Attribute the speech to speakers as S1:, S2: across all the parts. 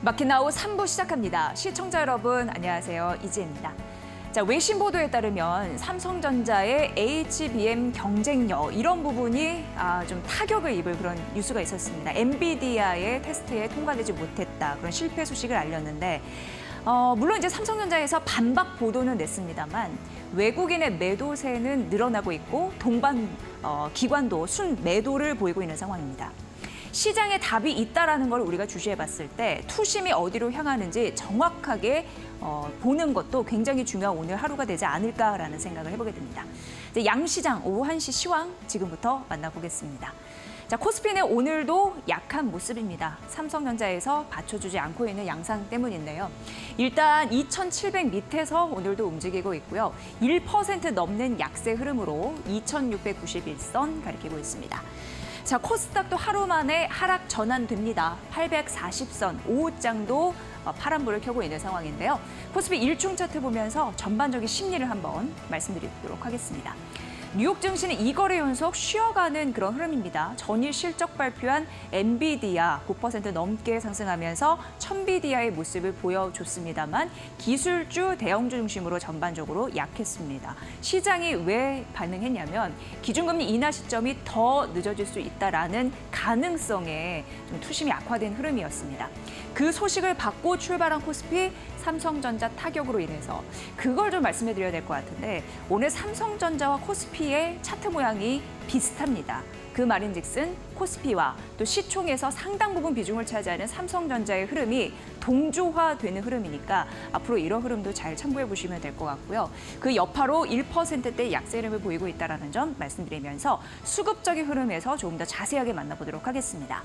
S1: 마켓나우 3부 시작합니다. 시청자 여러분 안녕하세요. 이지혜입니다. 자, 외신 보도에 따르면 삼성전자의 HBM 경쟁력 이런 부분이 좀 타격을 입을 그런 뉴스가 있었습니다. 엔비디아의 테스트에 통과되지 못했다. 그런 실패 소식을 알렸는데 물론 이제 삼성전자에서 반박 보도는 냈습니다만 외국인의 매도세는 늘어나고 있고 동반 기관도 순 매도를 보이고 있는 상황입니다. 시장에 답이 있다라는 걸 우리가 주시해봤을 때 투심이 어디로 향하는지 정확하게 보는 것도 굉장히 중요한 오늘 하루가 되지 않을까라는 생각을 해보게 됩니다. 이제 양시장 오후 1시 시황 지금부터 만나보겠습니다. 자, 코스피는 오늘도 약한 모습입니다. 삼성전자에서 받쳐주지 않고 있는 양상 때문인데요. 일단 2,700 밑에서 오늘도 움직이고 있고요. 1% 넘는 약세 흐름으로 2,691선 가리키고 있습니다. 자, 코스닥도 하루 만에 하락 전환됩니다. 840선 5장도 파란불을 켜고 있는 상황인데요. 코스피 일중 차트 보면서 전반적인 심리를 한번 말씀드리도록 하겠습니다. 뉴욕 증시는 2거래 연속 쉬어가는 그런 흐름입니다. 전일 실적 발표한 엔비디아 9% 넘게 상승하면서 천비디아의 모습을 보여줬습니다만 기술주, 대형주 중심으로 전반적으로 약했습니다. 시장이 왜 반응했냐면 기준금리 인하 시점이 더 늦어질 수 있다라는 가능성에 좀 투심이 악화된 흐름이었습니다. 그 소식을 받고 출발한 코스피 삼성전자 타격으로 인해서 그걸 좀 말씀해 드려야 될 것 같은데 오늘 삼성전자와 코스피의 차트 모양이 비슷합니다. 그 말인즉슨 코스피와 또 시총에서 상당 부분 비중을 차지하는 삼성전자의 흐름이 동조화되는 흐름이니까 앞으로 이런 흐름도 잘 참고해 보시면 될 것 같고요. 그 여파로 1%대 약세 흐름을 보이고 있다는 점 말씀드리면서 수급적인 흐름에서 조금 더 자세하게 만나보도록 하겠습니다.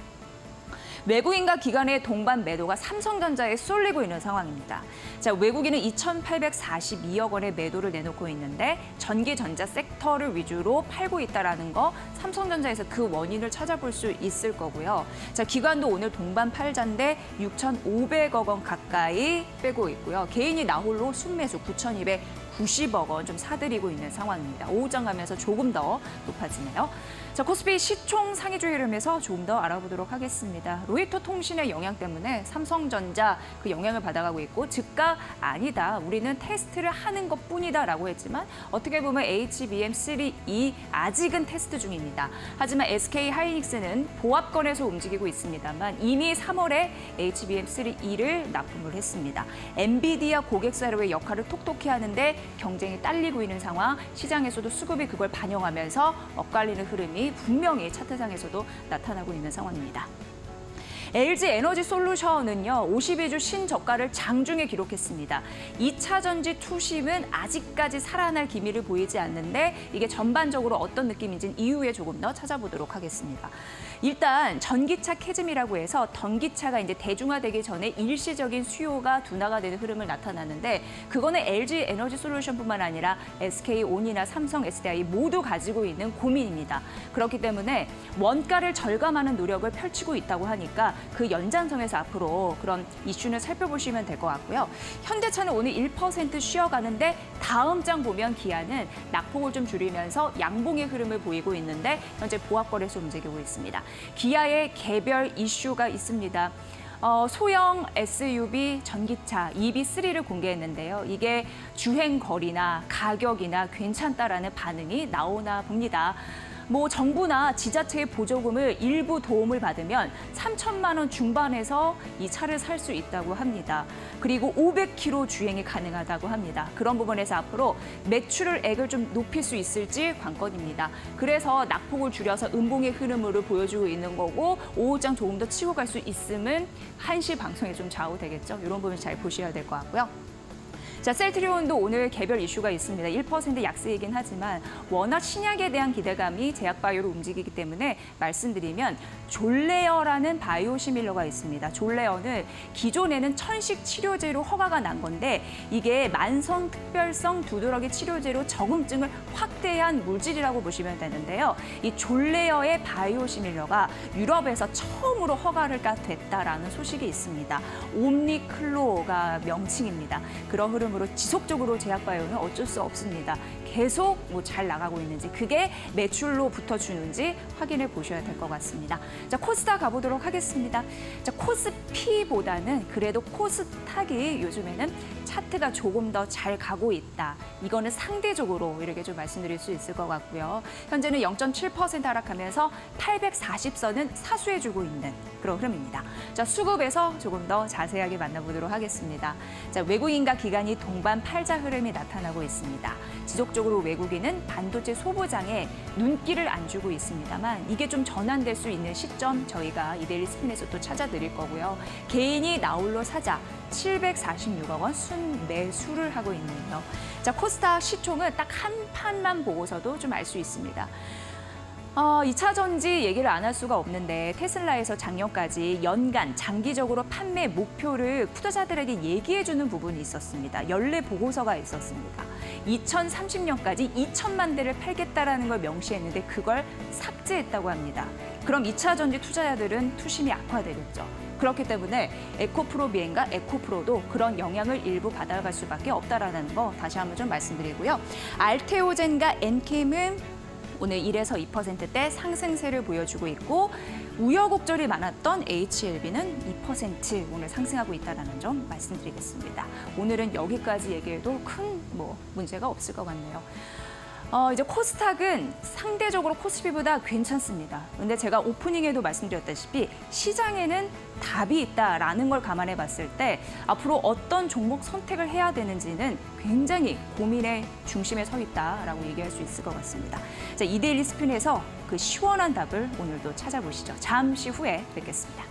S1: 외국인과 기관의 동반 매도가 삼성전자에 쏠리고 있는 상황입니다. 자, 외국인은 2,842억 원의 매도를 내놓고 있는데 전기 전자 섹터를 위주로 팔고 있다라는 거 삼성전자에서 그 원인을 찾아볼 수 있을 거고요. 자, 기관도 오늘 동반 팔자인데 6,500억 원 가까이 빼고 있고요. 개인이 나홀로 순매수 9,290억 원 좀 사들이고 있는 상황입니다. 오후장 가면서 조금 더 높아지네요. 자, 코스피 시총 상위주의 흐름에서 조금 더 알아보도록 하겠습니다. 로이터 통신의 영향 때문에 삼성전자 그 영향을 받아가고 있고 즉가 아니다. 우리는 테스트를 하는 것뿐이다라고 했지만 어떻게 보면 HBM3E 아직은 테스트 중입니다. 하지만 SK 하이닉스는 보합권에서 움직이고 있습니다만 이미 3월에 HBM3E를 납품을 했습니다. 엔비디아 고객사료의 역할을 톡톡히 하는데 경쟁이 딸리고 있는 상황, 시장에서도 수급이 그걸 반영하면서 엇갈리는 흐름이 분명히 차트상에서도 나타나고 있는 상황입니다. LG 에너지 솔루션은요, 52주 신저가를 장중에 기록했습니다. 2차 전지 투심은 아직까지 살아날 기미를 보이지 않는데 이게 전반적으로 어떤 느낌인지는 이후에 조금 더 찾아보도록 하겠습니다. 일단 전기차 캐즘이라고 해서 전기차가 이제 대중화되기 전에 일시적인 수요가 둔화가 되는 흐름을 나타나는데 그거는 LG 에너지 솔루션뿐만 아니라 SK온이나 삼성 SDI 모두 가지고 있는 고민입니다. 그렇기 때문에 원가를 절감하는 노력을 펼치고 있다고 하니까 그 연장선에서 앞으로 그런 이슈는 살펴보시면 될 것 같고요. 현대차는 오늘 1% 쉬어가는데 다음 장 보면 기아는 낙폭을 좀 줄이면서 양봉의 흐름을 보이고 있는데 현재 보합거래소 움직이고 있습니다. 기아의 개별 이슈가 있습니다. 소형 SUV 전기차 EV3를 공개했는데요. 이게 주행 거리나 가격이나 괜찮다라는 반응이 나오나 봅니다. 정부나 지자체의 보조금을 일부 도움을 받으면 3천만 원 중반에서 이 차를 살 수 있다고 합니다. 그리고 500km 주행이 가능하다고 합니다. 그런 부분에서 앞으로 매출액을 좀 높일 수 있을지 관건입니다. 그래서 낙폭을 줄여서 음봉의 흐름으로 보여주고 있는 거고 오후장 조금 더 치고 갈 수 있음은 1시 방송에 좀 좌우되겠죠. 이런 부분 잘 보셔야 될 것 같고요. 자, 셀트리온도 오늘 개별 이슈가 있습니다. 1% 약세이긴 하지만 워낙 신약에 대한 기대감이 제약바이오로 움직이기 때문에 말씀드리면 졸레어라는 바이오시밀러가 있습니다. 졸레어는 기존에는 천식 치료제로 허가가 난 건데 이게 만성 특별성 두드러기 치료제로 적응증을 확대한 물질이라고 보시면 되는데요. 이 졸레어의 바이오시밀러가 유럽에서 처음으로 허가가 됐다라는 소식이 있습니다. 옴니클로가 명칭입니다. 그런 흐름 흐름으로 지속적으로 제약바이오는 어쩔 수 없습니다. 계속 뭐 잘 나가고 있는지, 그게 매출로 붙어주는지 확인해 보셔야 될 것 같습니다. 자, 코스닥 가보도록 하겠습니다. 자, 코스피보다는 그래도 코스닥이 요즘에는 차트가 조금 더 잘 가고 있다. 이거는 상대적으로 이렇게 좀 말씀드릴 수 있을 것 같고요. 현재는 0.7% 하락하면서 840선은 사수해주고 있는 그런 흐름입니다. 자, 수급에서 조금 더 자세하게 만나보도록 하겠습니다. 자, 외국인과 기관이 동반 팔자 흐름이 나타나고 있습니다. 지속적으로 외국인은 반도체 소부장에 눈길을 안 주고 있습니다만 이게 좀 전환될 수 있는 시점 저희가 이데일리 스핀에서 또 찾아드릴 거고요. 개인이 나홀로 사자 746억 원 순매수를 하고 있네요. 자, 코스닥 시총은 딱 한 판만 보고서도 좀 알 수 있습니다. 2차 전지 얘기를 안 할 수가 없는데 테슬라에서 작년까지 연간 장기적으로 판매 목표를 투자자들에게 얘기해주는 부분이 있었습니다. 연례 보고서가 있었습니다. 2030년까지 2천만 대를 팔겠다라는 걸 명시했는데 그걸 삭제했다고 합니다. 그럼 2차 전지 투자자들은 투심이 악화되겠죠. 그렇기 때문에 에코프로 비엔과 에코프로도 그런 영향을 일부 받아갈 수밖에 없다라는 거 다시 한번 좀 말씀드리고요. 알테오젠과 엔캠은 오늘 1에서 2%대 상승세를 보여주고 있고 우여곡절이 많았던 HLB는 2% 오늘 상승하고 있다는 점 말씀드리겠습니다. 오늘은 여기까지 얘기해도 큰 문제가 없을 것 같네요. 이제 코스닥은 상대적으로 코스피보다 괜찮습니다. 근데 제가 오프닝에도 말씀드렸다시피 시장에는 답이 있다라는 걸 감안해 봤을 때 앞으로 어떤 종목 선택을 해야 되는지는 굉장히 고민의 중심에 서 있다라고 얘기할 수 있을 것 같습니다. 자, 이데일리 스핀에서 그 시원한 답을 오늘도 찾아보시죠. 잠시 후에 뵙겠습니다.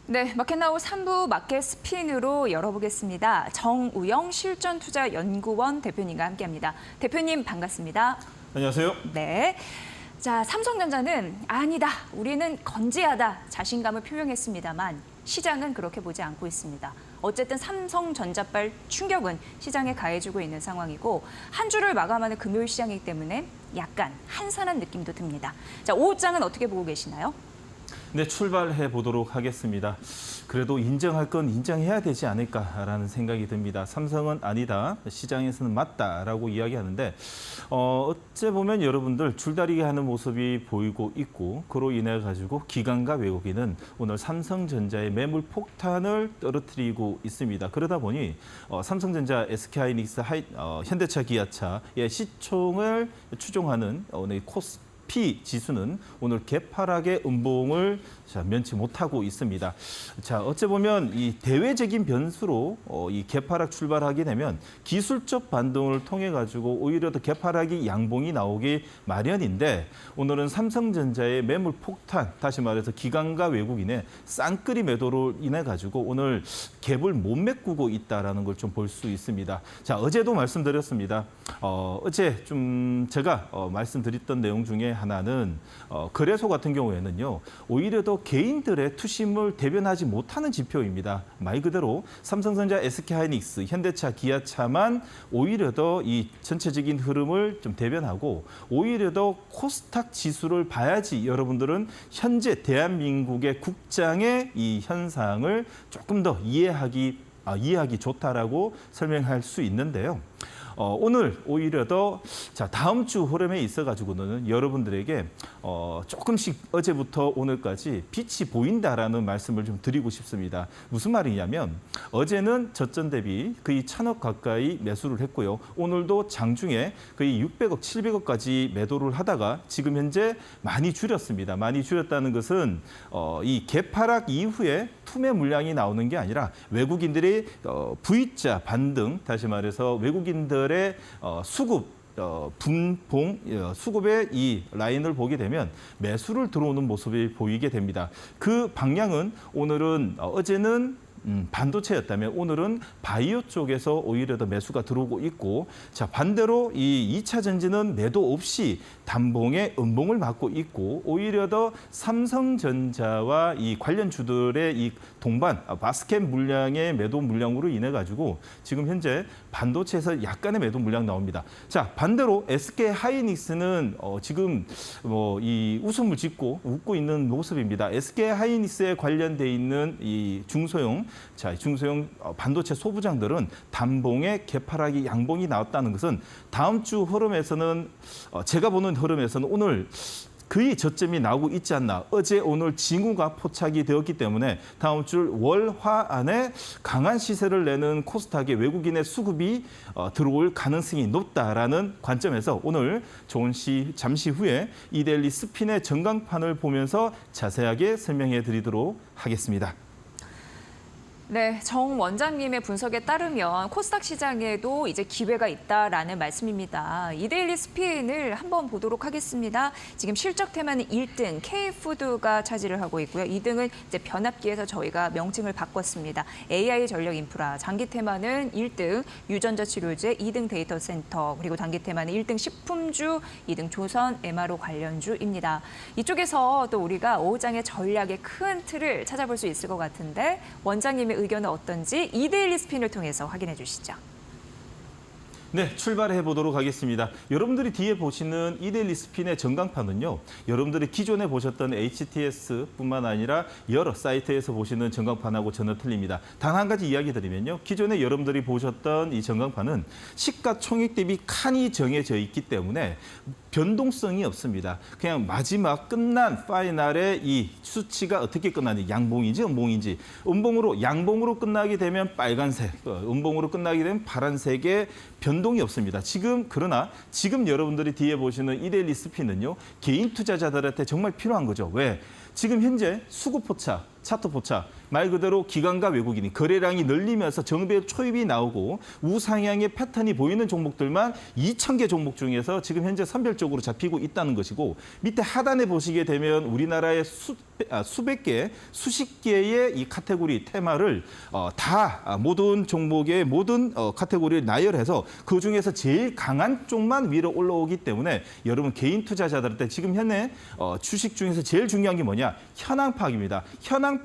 S1: 네, 마켓나우 3부 마켓 스핀으로 열어보겠습니다. 정우영 실전투자연구원 대표님과 함께합니다. 대표님 반갑습니다.
S2: 안녕하세요.
S1: 네. 자, 삼성전자는 아니다, 우리는 건재하다 자신감을 표명했습니다만 시장은 그렇게 보지 않고 있습니다. 어쨌든 삼성전자발 충격은 시장에 가해지고 있는 상황이고 한 주를 마감하는 금요일 시장이기 때문에 약간 한산한 느낌도 듭니다. 자, 오후장은 어떻게 보고 계시나요?
S2: 네, 출발해 보도록 하겠습니다. 그래도 인정할 건 인정해야 되지 않을까라는 생각이 듭니다. 삼성은 아니다, 시장에서는 맞다라고 이야기하는데 어째 보면 여러분들 줄다리기 하는 모습이 보이고 있고 그로 인해 가지고 기관과 외국인은 오늘 삼성전자의 매물 폭탄을 떨어뜨리고 있습니다. 그러다 보니 삼성전자, SK하이닉스, 현대차, 기아차의 시총을 추종하는 오늘 코스피 지수는 오늘 개파락의 음봉을 면치 못하고 있습니다. 자, 어째 보면 이 대외적인 변수로 이 개파락 출발하게 되면 기술적 반등을 통해 가지고 오히려 더 개파락이 양봉이 나오기 마련인데 오늘은 삼성전자의 매물 폭탄, 다시 말해서 기관과 외국인의 쌍끌이 매도로 인해 가지고 오늘 갭을 못 메꾸고 있다라는 걸 좀 볼 수 있습니다. 자, 어제도 말씀드렸습니다. 어제 좀 제가 말씀드렸던 내용 중에 하나는 거래소 같은 경우에는요, 오히려 더 개인들의 투심을 대변하지 못하는 지표입니다. 말 그대로 삼성전자, SK하이닉스, 현대차, 기아차만 오히려 더 이 전체적인 흐름을 좀 대변하고 오히려 더 코스닥 지수를 봐야지 여러분들은 현재 대한민국의 국장의 이 현상을 조금 더 이해하기 좋다라고 설명할 수 있는데요. 오늘 오히려 더 다음 주 흐름에 있어가지고는 여러분들에게 조금씩 어제부터 오늘까지 빛이 보인다라는 말씀을 좀 드리고 싶습니다. 무슨 말이냐면 어제는 저점 대비 거의 1,000억 가까이 매수를 했고요. 오늘도 장중에 거의 600억, 700억까지 매도를 하다가 지금 현재 많이 줄였습니다. 많이 줄였다는 것은 이 개파락 이후에 투매 물량이 나오는 게 아니라 외국인들의 V자 반등, 다시 말해서 외국인들의 수급 분봉, 수급의 이 라인을 보게 되면 매수를 들어오는 모습이 보이게 됩니다. 그 방향은 오늘은 어제는 반도체였다면 오늘은 바이오 쪽에서 오히려 더 매수가 들어오고 있고, 자 반대로 이 2차 전지는 매도 없이 단봉의 음봉을 맞고 있고, 오히려 더 삼성전자와 이 관련주들의 이 동반 바스켓 물량의 매도 물량으로 인해 가지고 지금 현재 반도체에서 약간의 매도 물량 나옵니다. 자 반대로 SK 하이닉스는 지금 이 웃음을 짓고 웃고 있는 모습입니다. SK 하이닉스에 관련돼 있는 이 중소형 반도체 소부장들은 단봉의 개파락이 양봉이 나왔다는 것은 다음 주 흐름에서는 제가 보는 흐름에서는 오늘 거의 저점이 나오고 있지 않나. 어제 오늘 징후가 포착이 되었기 때문에 다음 주 월, 화 안에 강한 시세를 내는 코스닥의 외국인의 수급이 들어올 가능성이 높다라는 관점에서 오늘 잠시 후에 이데일리 스핀의 전강판을 보면서 자세하게 설명해 드리도록 하겠습니다.
S1: 네, 정 원장님의 분석에 따르면 코스닥 시장에도 이제 기회가 있다라는 말씀입니다. 이데일리 스핀을 한번 보도록 하겠습니다. 지금 실적 테마는 1등 K푸드가 차지를 하고 있고요. 2등은 이제 변압기에서 저희가 명칭을 바꿨습니다. AI 전력 인프라, 장기 테마는 1등 유전자 치료제, 2등 데이터 센터, 그리고 단기 테마는 1등 식품주, 2등 조선 MRO 관련주입니다. 이쪽에서 또 우리가 5장의 전략의 큰 틀을 찾아볼 수 있을 것 같은데 원장님의 의견은 어떤지 이데일리 스핀을 통해서 확인해 주시죠.
S2: 네, 출발해 보도록 하겠습니다. 여러분들이 뒤에 보시는 이데일리 스핀의 전강판은요, 여러분들이 기존에 보셨던 HTS뿐만 아니라 여러 사이트에서 보시는 전강판하고 전혀 틀립니다. 단 한 가지 이야기 드리면요, 기존에 여러분들이 보셨던 이 전강판은 시가총액 대비 칸이 정해져 있기 때문에 변동성이 없습니다. 그냥 마지막 끝난 파이널의 이 수치가 어떻게 끝나는지, 양봉인지 음봉인지, 양봉으로 끝나게 되면 빨간색, 음봉으로 끝나게 되면 파란색의 변동이 없습니다. 그러나 지금 여러분들이 뒤에 보시는 이데일리 스핀은요, 개인 투자자들한테 정말 필요한 거죠. 왜? 지금 현재 수급 포착, 차트 포착, 말 그대로 기관과 외국인이 거래량이 늘리면서 정배 초입이 나오고 우상향의 패턴이 보이는 종목들만 2,000개 종목 중에서 지금 현재 선별적으로 잡히고 있다는 것이고, 밑에 하단에 보시게 되면 우리나라의 수백 개, 수십 개의 이 카테고리 테마를 모든 종목의 모든 카테고리를 나열해서 그중에서 제일 강한 쪽만 위로 올라오기 때문에 여러분 개인 투자자들한테 지금 현재 주식 중에서 제일 중요한 게 뭐냐? 현황 파악입니다. 현황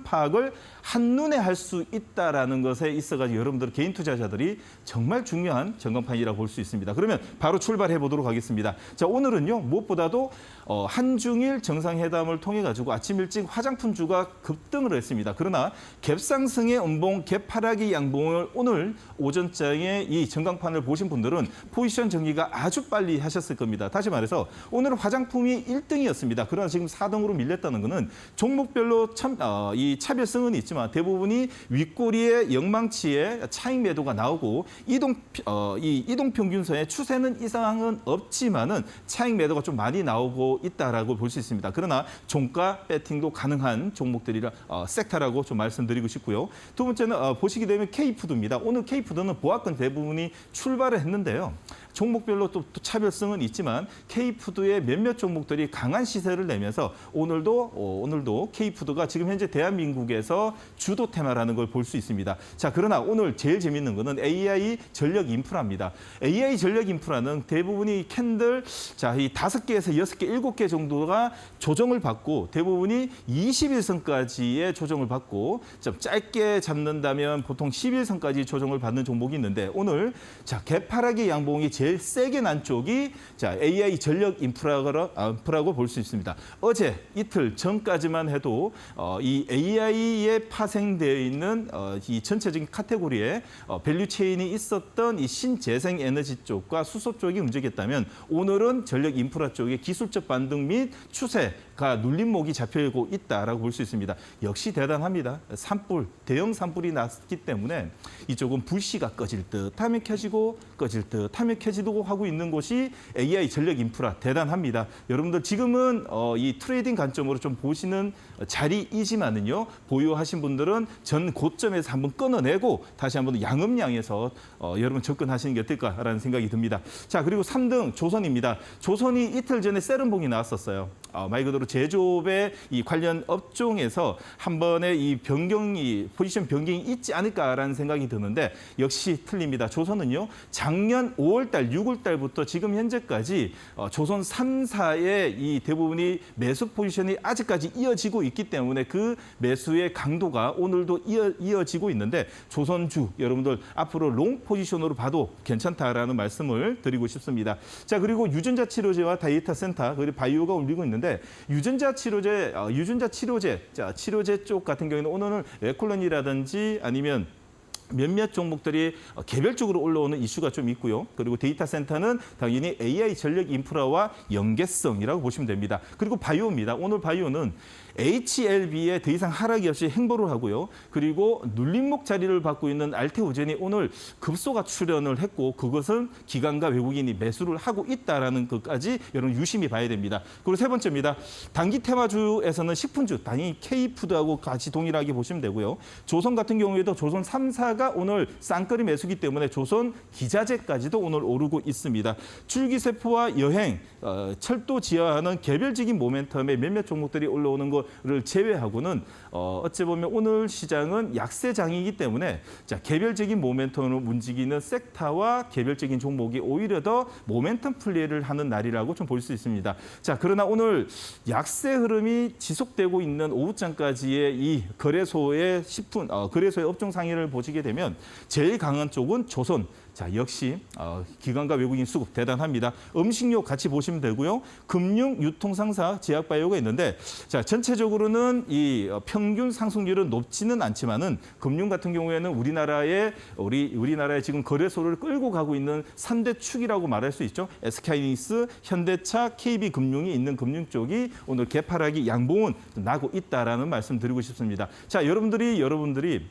S2: 파악을 한눈에 할 수 있다라는 것에 있어가지고 여러분들 개인 투자자들이 정말 중요한 전광판이라고 볼 수 있습니다. 그러면 바로 출발해 보도록 하겠습니다. 자, 오늘은요, 무엇보다도 한중일 정상회담을 통해 가지고 아침 일찍 화장품주가 급등을 했습니다. 그러나 갭상승의 음봉, 갭하락의 양봉을 오늘 오전장에 이 전광판을 보신 분들은 포지션 정리가 아주 빨리 하셨을 겁니다. 다시 말해서 오늘 화장품이 1등이었습니다. 그러나 지금 4등으로 밀렸다는 것은 종목별로 이 차별성은 있지만 대부분이 윗꼬리의 영망치에 차익 매도가 나오고 이동평균선의 추세는 이상은 없지만은 차익 매도가 좀 많이 나오고 있다라고 볼 수 있습니다. 그러나 종가 배팅도 가능한 종목들이라 섹터라고 좀 말씀드리고 싶고요. 두 번째는 보시게 되면 K푸드입니다. 오늘 K푸드는 보합권 대부분이 출발을 했는데요. 종목별로 또 차별성은 있지만 K푸드의 몇몇 종목들이 강한 시세를 내면서 오늘도 K푸드가 지금 현재 대한민국에서 주도 테마라는 걸 볼 수 있습니다. 자, 그러나 오늘 제일 재밌는 거는 AI 전력 인프라입니다. AI 전력 인프라는 대부분이 캔들 이 5개에서 6개, 7개 정도가 조정을 받고 대부분이 21선까지의 조정을 받고 좀 짧게 잡는다면 보통 11선까지 조정을 받는 종목이 있는데 오늘 갭하락의 양봉이 제일 세게 난 쪽이 자 AI 전력 인프라고 볼 수 있습니다. 어제 이틀 전까지만 해도 이 AI에 파생되어 있는 이 전체적인 카테고리에 밸류 체인이 있었던 이 신재생 에너지 쪽과 수소 쪽이 움직였다면 오늘은 전력 인프라 쪽의 기술적 반등 및 추세가 눌림목이 잡혀오고 있다라고 볼 수 있습니다. 역시 대단합니다. 산불, 대형 산불이 났기 때문에 이쪽은 불씨가 꺼질 듯 하면 켜지고 꺼질 듯 하면 켜지고 하고 있는 곳이 AI 전력 인프라 대단합니다. 여러분들 지금은 이 트레이딩 관점으로 좀 보시는 자리이지만은요. 보유하신 분들은 전 고점에서 한번 끊어내고 다시 한번 양음양에서 여러분 접근하시는 게 어떨까라는 생각이 듭니다. 자, 그리고 3등 조선입니다. 조선이 이틀 전에 세른봉이 나왔었어요. 말 그대로 제조업의 이 관련 업종에서 한 번의 이 포지션 변경이 있지 않을까라는 생각이 드는데 역시 틀립니다. 조선은요, 작년 5월달, 6월달부터 지금 현재까지 조선 3사의 이 대부분이 매수 포지션이 아직까지 이어지고 있기 때문에 그 매수의 강도가 오늘도 이어지고 있는데 조선주 여러분들 앞으로 롱 포지션으로 봐도 괜찮다라는 말씀을 드리고 싶습니다. 자, 그리고 유전자 치료제와 데이터 센터 그리고 바이오가 올리고 있는데 유전자 치료제, 자, 치료제 쪽 같은 경우에는 오늘은 에콜론이라든지 아니면 몇몇 종목들이 개별적으로 올라오는 이슈가 좀 있고요. 그리고 데이터 센터는 당연히 AI 전력 인프라와 연계성이라고 보시면 됩니다. 그리고 바이오입니다. 오늘 바이오는 HLB에 더 이상 하락이 없이 행보를 하고요. 그리고 눌림목 자리를 받고 있는 알테오젠이 오늘 급소가 출현을 했고 그것은 기관과 외국인이 매수를 하고 있다라는 것까지 여러분 유심히 봐야 됩니다. 그리고 세 번째입니다. 단기 테마주에서는 식품주, 당연히 K푸드하고 같이 동일하게 보시면 되고요. 조선 같은 경우에도 조선 3사가 오늘 쌍끌이 매수기 때문에 조선 기자재까지도 오늘 오르고 있습니다. 줄기세포와 여행, 철도 지하하는 개별적인 모멘텀의 몇몇 종목들이 올라오는 것을 제외하고는 어찌 보면 오늘 시장은 약세장이기 때문에 자, 개별적인 모멘텀으로 움직이는 섹터와 개별적인 종목이 오히려 더 모멘텀 플레이를 하는 날이라고 좀 볼 수 있습니다. 자, 그러나 오늘 약세 흐름이 지속되고 있는 오후장까지의 이 거래소의 거래소의 업종 상위를 보시게 되면 제일 강한 쪽은 조선. 자, 역시 기관과 외국인 수급 대단합니다. 음식료 같이 보시면 되고요. 금융, 유통상사, 제약바이오가 있는데 자, 전체적으로는 이 평균 상승률은 높지는 않지만은 금융 같은 경우에는 우리나라의 지금 거래소를 끌고 가고 있는 3대 축이라고 말할 수 있죠. SK하이닉스, 현대차, KB금융이 있는 금융 쪽이 오늘 개파락이 양봉은 나고 있다라는 말씀 드리고 싶습니다. 자, 여러분들이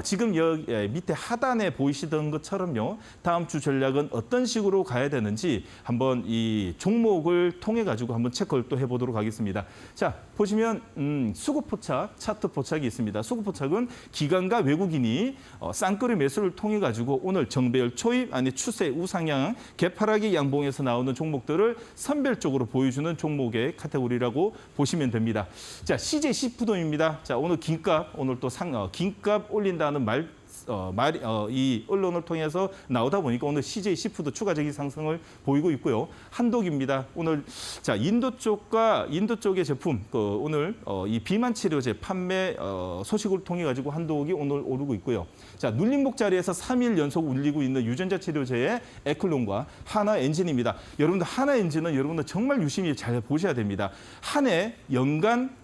S2: 지금 여기 밑에 하단에 보이시던 것처럼요. 다음 주 전략은 어떤 식으로 가야 되는지 한번 이 종목을 통해 가지고 한번 체크를 또 해보도록 하겠습니다. 자, 보시면 수급 포착, 차트 포착이 있습니다. 수급 포착은 기관과 외국인이 쌍끌이 매수를 통해 가지고 오늘 정배열 초입 아니 추세 우상향 개파락의 양봉에서 나오는 종목들을 선별적으로 보여주는 종목의 카테고리라고 보시면 됩니다. 자, CJ 시푸드입니다. 자, 오늘 긴값 오늘 또 긴값 올린다는 이 언론을 통해서 나오다 보니까 오늘 CJ 시푸드 추가적인 상승을 보이고 있고요. 한독입니다. 오늘 자 인도 쪽의 제품 오늘 이 비만 치료제 판매 소식을 통해 가지고 한독이 오늘 오르고 있고요. 자, 눌림목 자리에서 3일 연속 울리고 있는 유전자 치료제의 에클론과 하나 엔진입니다. 여러분들 하나 엔진은 여러분들 정말 유심히 잘 보셔야 됩니다. 한 해 연간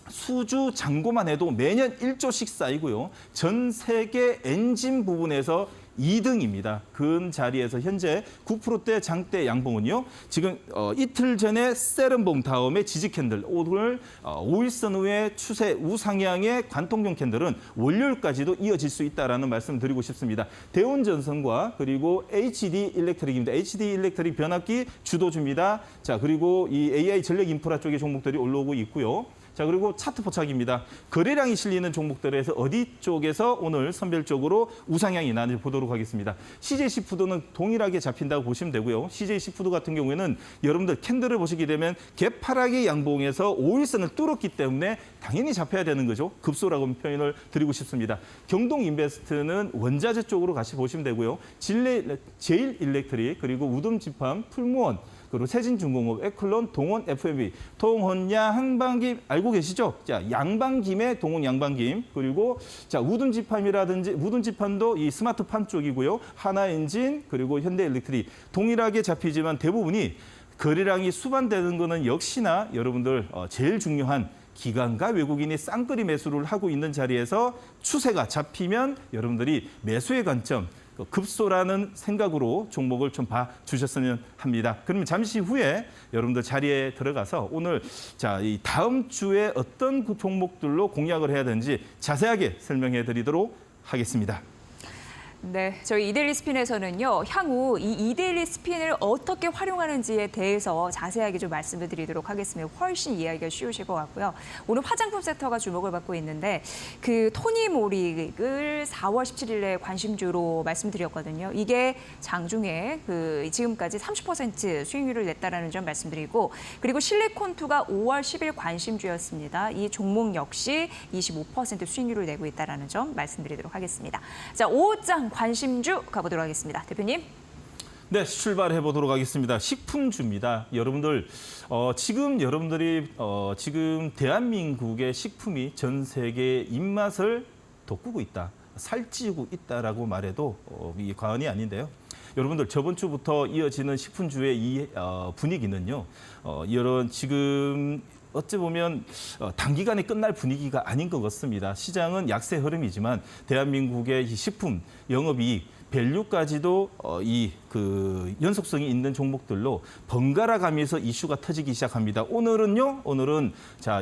S2: 수주 잔고만 해도 매년 1조씩 쌓이고요. 전 세계 엔진 부분에서 2등입니다. 근 자리에서 현재 9%대 장대 양봉은요. 지금 이틀 전에 세른봉 다음에 지지 캔들, 오늘 5일선 후에 추세 우상향의 관통용 캔들은 월요일까지도 이어질 수 있다라는 말씀 드리고 싶습니다. 대운전선과 그리고 HD 일렉트릭입니다. HD 일렉트릭 변압기 주도주입니다. 자, 그리고 이 AI 전력 인프라 쪽의 종목들이 올라오고 있고요. 자, 그리고 차트 포착입니다. 거래량이 실리는 종목들에서 어디 쪽에서 오늘 선별적으로 우상향이 나는지 보도록 하겠습니다. CJ 시푸드는 동일하게 잡힌다고 보시면 되고요. CJ 시푸드 같은 경우에는 여러분들 캔들을 보시게 되면 개파락의 양봉에서 5일선을 뚫었기 때문에 당연히 잡혀야 되는 거죠. 급소라고 표현을 드리고 싶습니다. 경동인베스트는 원자재 쪽으로 같이 보시면 되고요. 제일 일렉트릭 그리고 우듬지팜, 풀무원 그리고 세진중공업, 에클론, 동원 F&B, 동원야 한방김 알고 계시죠? 자, 양방김의 동원 양방김, 그리고 자, 우둔지판이라든지 우둔지판도 이 스마트판 쪽이고요. 하나엔진, 그리고 현대일렉트릭 동일하게 잡히지만 대부분이 거래량이 수반되는 거는 역시나 여러분들 제일 중요한 기관과 외국인이 쌍끌이 매수를 하고 있는 자리에서 추세가 잡히면 여러분들이 매수의 관점, 급소라는 생각으로 종목을 좀 봐주셨으면 합니다. 그러면 잠시 후에 여러분들 자리에 들어가서 오늘 이 다음 주에 어떤 그 종목들로 공략을 해야 되는지 자세하게 설명해 드리도록 하겠습니다.
S1: 네, 저희 이데일리 스핀에서는요, 향후 이 이데일리 스핀을 어떻게 활용하는지에 대해서 자세하게 좀 말씀을 드리도록 하겠습니다. 훨씬 이해하기가 쉬우실 것 같고요. 오늘 화장품 섹터가 주목을 받고 있는데 그 토니모릭을 4월 17일에 관심주로 말씀드렸거든요. 이게 장중에 그 지금까지 30% 수익률을 냈다라는 점 말씀드리고, 그리고 실리콘2가 5월 10일 관심주였습니다. 이 종목 역시 25% 수익률을 내고 있다라는 점 말씀드리도록 하겠습니다. 자, 5장 관심주 가보도록 하겠습니다. 대표님.
S2: 네, 출발해 보도록 하겠습니다. 식품주입니다. 여러분들 지금 여러분들이 지금 대한민국의 식품이 전 세계 입맛을 돋구고 있다, 살찌우고 있다라고 말해도 이게 과언이 아닌데요. 여러분들 저번 주부터 이어지는 식품주의 이 분위기는요. 이런 지금 어찌 보면 단기간에 끝날 분위기가 아닌 것 같습니다. 시장은 약세 흐름이지만 대한민국의 이 식품 영업이익 밸류까지도 이 그 연속성이 있는 종목들로 번갈아 가면서 이슈가 터지기 시작합니다. 오늘은요,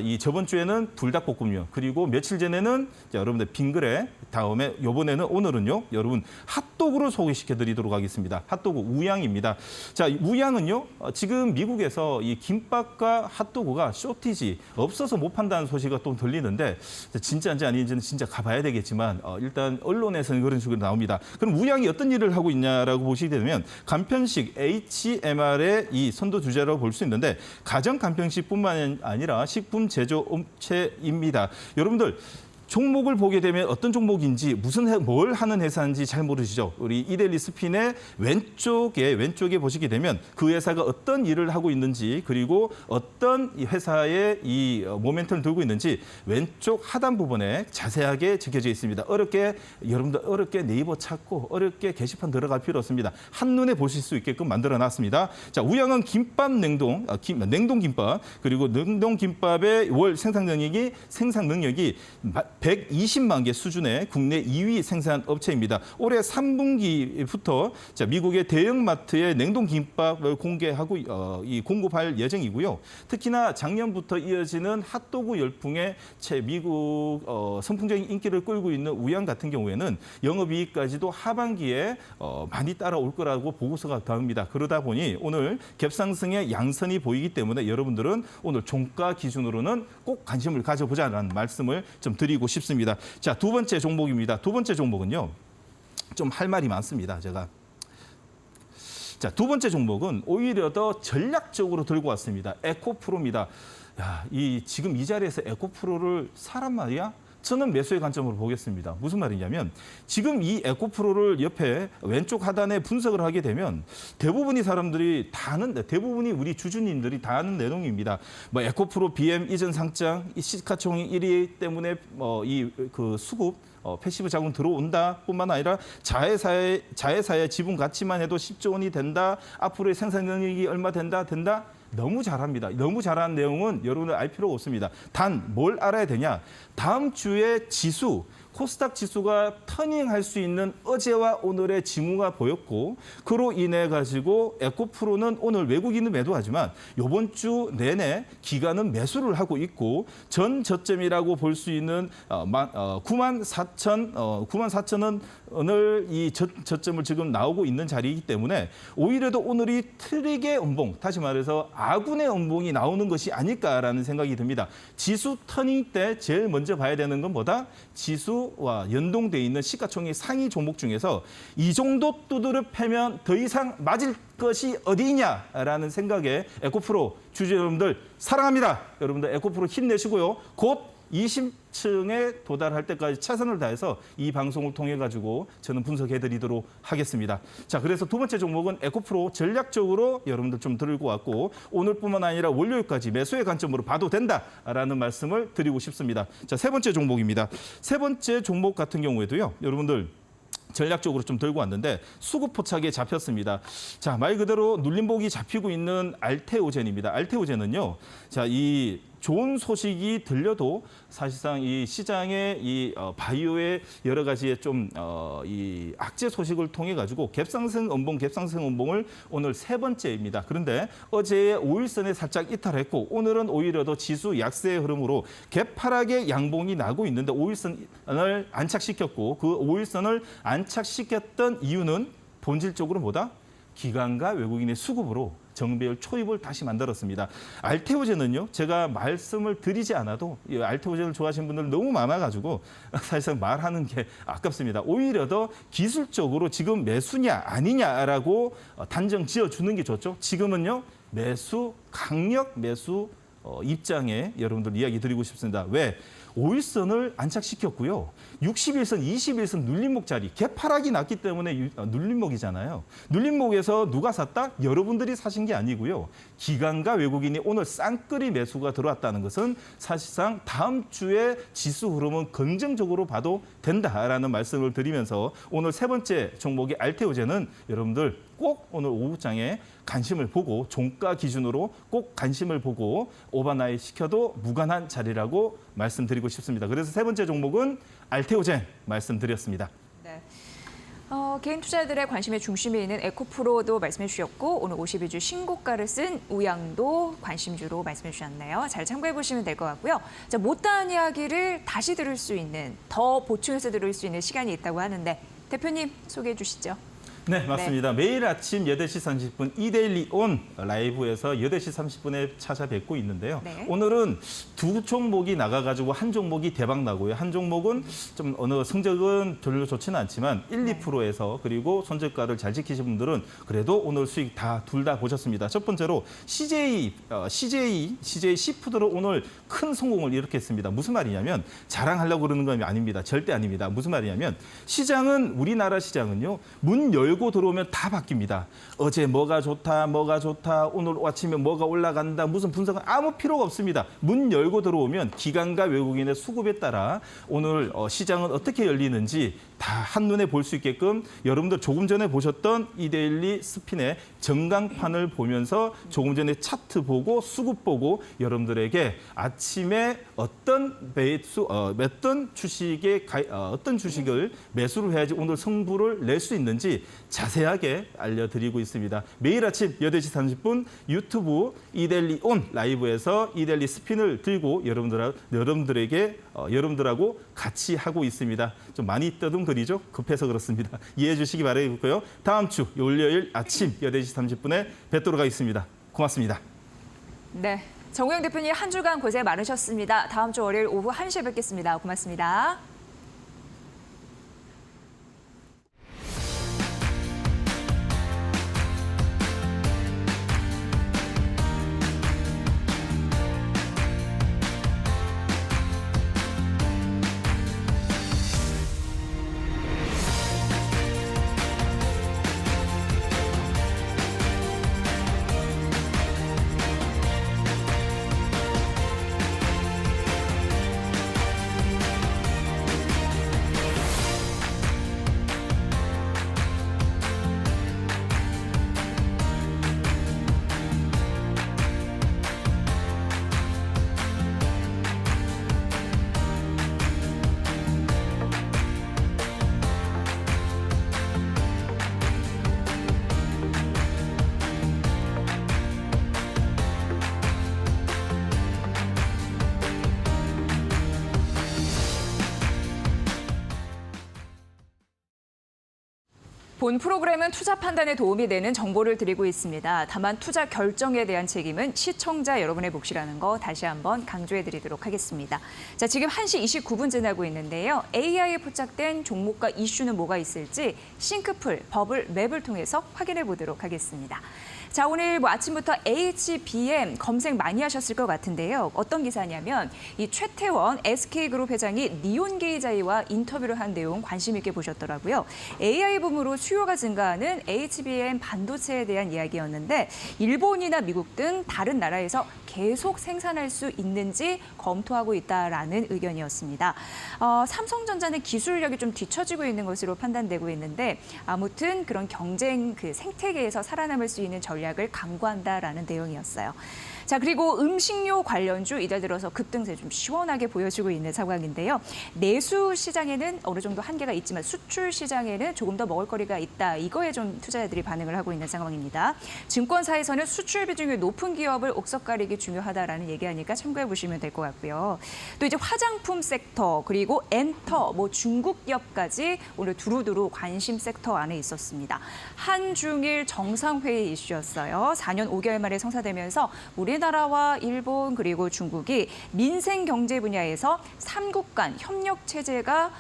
S2: 이 저번 주에는 불닭볶음면, 그리고 며칠 전에는 여러분들 빙그레, 다음에 오늘은요, 여러분 핫도그로 소개시켜드리도록 하겠습니다. 핫도그 우양입니다. 자, 우양은요, 지금 미국에서 이 김밥과 핫도그가 쇼티지 없어서 못 판다는 소식이 또 들리는데 진짜인지 아닌지는 진짜 가봐야 되겠지만 일단 언론에서는 그런 식으로 나옵니다. 그럼 우양이 어떤 일을 하고 있냐라고 보시게 되면 간편식 HMR의 이 선도 주자라고 볼 수 있는데 가정 간편식뿐만 아니라 식품 제조 업체입니다. 여러분들 종목을 보게 되면 어떤 종목인지 뭘 하는 회사인지 잘 모르시죠? 우리 이데일리 스핀의 왼쪽에 보시게 되면 그 회사가 어떤 일을 하고 있는지, 그리고 어떤 회사의 이 모멘텀을 들고 있는지 왼쪽 하단 부분에 자세하게 적혀져 있습니다. 여러분들 어렵게 네이버 찾고 어렵게 게시판 들어갈 필요 없습니다. 한눈에 보실 수 있게끔 만들어놨습니다. 자, 우양은 김밥 냉동 김밥, 그리고 냉동 김밥의 월 생산 능력이 120만 개 수준의 국내 2위 생산 업체입니다. 올해 3분기부터 미국의 대형마트에 냉동 김밥을 공급할 예정이고요. 특히나 작년부터 이어지는 핫도그 열풍에 미국 선풍적인 인기를 끌고 있는 우양 같은 경우에는 영업이익까지도 하반기에 많이 따라올 거라고 보고서가 나옵니다. 그러다 보니 오늘 갭상승의 양선이 보이기 때문에 여러분들은 오늘 종가 기준으로는 꼭 관심을 가져보자라는 말씀을 좀 드리고 싶습니다. 자, 두 번째 종목입니다. 두 번째 종목은요, 좀 할 말이 많습니다. 자, 두 번째 종목은 오히려 더 전략적으로 들고 왔습니다. 에코프로입니다. 야, 지금 이 자리에서 에코프로를 사란 말이야? 저는 매수의 관점으로 보겠습니다. 무슨 말이냐면 지금 이 에코프로를 옆에 왼쪽 하단에 분석을 하게 되면 대부분이 우리 주주님들이 다 아는 내용입니다. 에코프로 BM 이전 상장, 시가총액 1위 때문에 수급 패시브 자금 들어온다 뿐만 아니라 자회사의 지분 가치만 해도 10조 원이 된다. 앞으로의 생산 능력이 얼마 된다. 너무 잘합니다. 너무 잘한 내용은 여러분들 알 필요가 없습니다. 단 뭘 알아야 되냐? 다음 주에 코스닥 지수가 터닝할 수 있는 어제와 오늘의 징후가 보였고, 그로 인해 가지고 에코프로는 오늘 외국인은 매도하지만 이번 주 내내 기관은 매수를 하고 있고, 전 저점이라고 볼 수 있는 94,000원 오늘 이 저점을 지금 나오고 있는 자리이기 때문에 오히려도 오늘이 트릭의 음봉, 다시 말해서 아군의 음봉이 나오는 것이 아닐까라는 생각이 듭니다. 지수 터닝 때 제일 먼저 봐야 되는 건 뭐다? 지수와 연동돼 있는 시가총액 상위 종목 중에서 이 정도 두드려 패면 더 이상 맞을 것이 어디 있냐라는 생각에 에코프로 주주 여러분들 사랑합니다. 여러분들 에코프로 힘내시고요. 곧 20층에 도달할 때까지 최선을 다해서 이 방송을 통해 가지고 저는 분석해드리도록 하겠습니다. 자, 그래서 두 번째 종목은 에코프로 전략적으로 여러분들 좀 들고 왔고 오늘뿐만 아니라 월요일까지 매수의 관점으로 봐도 된다라는 말씀을 드리고 싶습니다. 자, 세 번째 종목입니다. 세 번째 종목 같은 경우에도요, 여러분들. 전략적으로 좀 들고 왔는데 수급 포착에 잡혔습니다. 자, 말 그대로 눌림목이 잡히고 있는 알테오젠입니다. 알테오젠은요, 자, 이 좋은 소식이 들려도 사실상 이 시장의 이 바이오의 여러 가지의 좀 이 악재 소식을 통해 가지고 갭상승 음봉을 오늘 세 번째입니다. 그런데 어제 5일선에 살짝 이탈했고 오늘은 오히려 더 지수 약세의 흐름으로 개파락의 양봉이 나고 있는데 5일선을 안착시켰고 그 5일선을 안착시켰던 이유는 본질적으로 뭐다? 기관과 외국인의 수급으로 정배열 초입을 다시 만들었습니다. 알테오젠은요, 제가 말씀을 드리지 않아도 이 알테오젠을 좋아하시는 분들 너무 많아가지고 사실상 말하는 게 아깝습니다. 오히려 더 기술적으로 지금 매수냐 아니냐라고 단정 지어주는 게 좋죠. 지금은요, 강력 매수 입장에 여러분들 이야기 드리고 싶습니다. 왜? 5일선을 안착시켰고요. 60일선, 21선 눌림목 자리, 개파락이 났기 때문에 눌림목이잖아요. 눌림목에서 누가 샀다? 여러분들이 사신 게 아니고요. 기관과 외국인이 오늘 쌍끌이 매수가 들어왔다는 것은 사실상 다음 주에 지수 흐름은 긍정적으로 봐도 된다라는 말씀을 드리면서 오늘 세 번째 종목이 알테오젠은 여러분들 꼭 오늘 오후장에 관심을 보고 종가 기준으로 꼭 관심을 보고 오버나잇 시켜도 무관한 자리라고 말씀드리고 싶습니다. 그래서 세 번째 종목은 알테오젠 말씀드렸습니다.
S1: 네. 개인 투자자들의 관심의 중심에 있는 에코프로도 말씀해 주셨고 오늘 52주 신고가를 쓴 우양도 관심주로 말씀해 주셨네요. 잘 참고해 보시면 될 것 같고요. 자, 못다한 이야기를 다시 들을 수 있는, 더 보충해서 들을 수 있는 시간이 있다고 하는데 대표님 소개해 주시죠.
S2: 네, 맞습니다. 네. 매일 아침 8시 30분 이데일리 온 라이브에서 8시 30분에 찾아뵙고 있는데요. 네. 오늘은 두 종목이 나가가지고 한 종목이 대박 나고요. 한 종목은 좀 어느 성적은 별로 좋지는 않지만 1, 2%에서 그리고 손절가를 잘 지키신 분들은 그래도 오늘 수익 둘 다 보셨습니다. 첫 번째로 CJ 시푸드로 오늘 큰 성공을 일으켰습니다. 무슨 말이냐면 자랑하려고 그러는 건 아닙니다. 절대 아닙니다. 무슨 말이냐면 우리나라 시장은요. 문 열고 들어오면 다 바뀝니다. 어제 뭐가 좋다, 오늘 아침에 뭐가 올라간다, 무슨 분석은 아무 필요가 없습니다. 문 열고 들어오면 기관과 외국인의 수급에 따라 오늘 시장은 어떻게 열리는지 다 한눈에 볼 수 있게끔 여러분들 조금 전에 보셨던 이데일리 스핀의 전강판을 보면서 조금 전에 차트 보고 수급 보고 여러분들에게 아침에 어떤 주식을 매수를 해야지 오늘 승부를 낼 수 있는지 자세하게 알려드리고 있습니다. 매일 아침 8시 30분 유튜브 이데일리 온 라이브에서 이데일리 스핀을 들고 여러분들하고 같이 하고 있습니다. 좀 많이 떠듬거리죠? 급해서 그렇습니다. 이해해 주시기 바라겠고요. 다음 주 월요일 아침 8시 30분에 뵙도록 하겠습니다. 고맙습니다.
S1: 네, 정우영 대표님 한 주간 고생 많으셨습니다. 다음 주 월요일 오후 1시에 뵙겠습니다. 고맙습니다. 본 프로그램은 투자 판단에 도움이 되는 정보를 드리고 있습니다. 다만 투자 결정에 대한 책임은 시청자 여러분의 몫이라는 거 다시 한번 강조해 드리도록 하겠습니다. 자, 지금 1시 29분 지나고 있는데요. AI에 포착된 종목과 이슈는 뭐가 있을지 싱크풀, 버블 맵을 통해서 확인해 보도록 하겠습니다. 자, 오늘 뭐 아침부터 HBM 검색 많이 하셨을 것 같은데요. 어떤 기사냐면 이 최태원 SK그룹 회장이 니온 게이자이와 인터뷰를 한 내용 관심 있게 보셨더라고요. AI 붐으로 수요가 증가하는 HBM 반도체에 대한 이야기였는데 일본이나 미국 등 다른 나라에서 계속 생산할 수 있는지 검토하고 있다라는 의견이었습니다. 삼성전자는 기술력이 좀 뒤처지고 있는 것으로 판단되고 있는데 아무튼 그런 경쟁 그 생태계에서 살아남을 수 있는 전략을 강구한다라는 내용이었어요. 자, 그리고 음식료 관련주 이달 들어서 급등세 좀 시원하게 보여주고 있는 상황인데요. 내수 시장에는 어느 정도 한계가 있지만 수출 시장에는 조금 더 먹을거리가 있다. 이거에 좀 투자자들이 반응을 하고 있는 상황입니다. 증권사에서는 수출 비중이 높은 기업을 옥석 가리기 중요하다라는 얘기하니까 참고해 보시면 될 것 같고요. 또 이제 화장품 섹터 그리고 엔터, 뭐 중국 기업까지 오늘 두루두루 관심 섹터 안에 있었습니다. 한중일 정상회의 이슈였어요. 4년 5개월 만에 성사되면서 우리나라와 일본 그리고 중국이 민생 경제 분야에서 3국 간 협력 체제가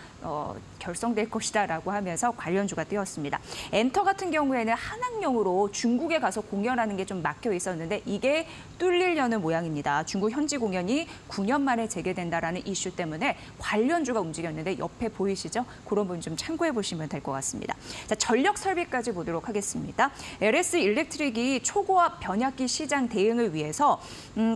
S1: 결성될 것이다라고 하면서 관련주가 뛰었습니다. 엔터 같은 경우에는 한학령으로 중국에 가서 공연하는 게 좀 막혀 있었는데 이게 뚫리려는 모양입니다. 중국 현지 공연이 9년 만에 재개된다라는 이슈 때문에 관련주가 움직였는데 옆에 보이시죠? 그런 부분 좀 참고해 보시면 될 것 같습니다. 자, 전력 설비까지 보도록 하겠습니다. LS 일렉트릭이 초고압 변압기 시장 대응을 위해서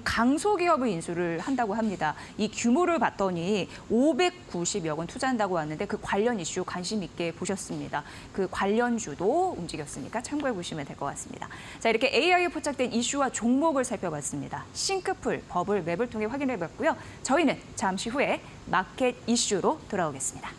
S1: 강소기업을 인수를 한다고 합니다. 이 규모를 봤더니 590여 원 투자한다고 하는데 그 관련 이슈 관심 있게 보셨습니다. 그 관련주도 움직였으니까 참고해 보시면 될 것 같습니다. 자, 이렇게 AI에 포착된 이슈와 종목을 살펴봤습니다. 싱크풀, 버블, 맵을 통해 확인해 봤고요. 저희는 잠시 후에 마켓 이슈로 돌아오겠습니다.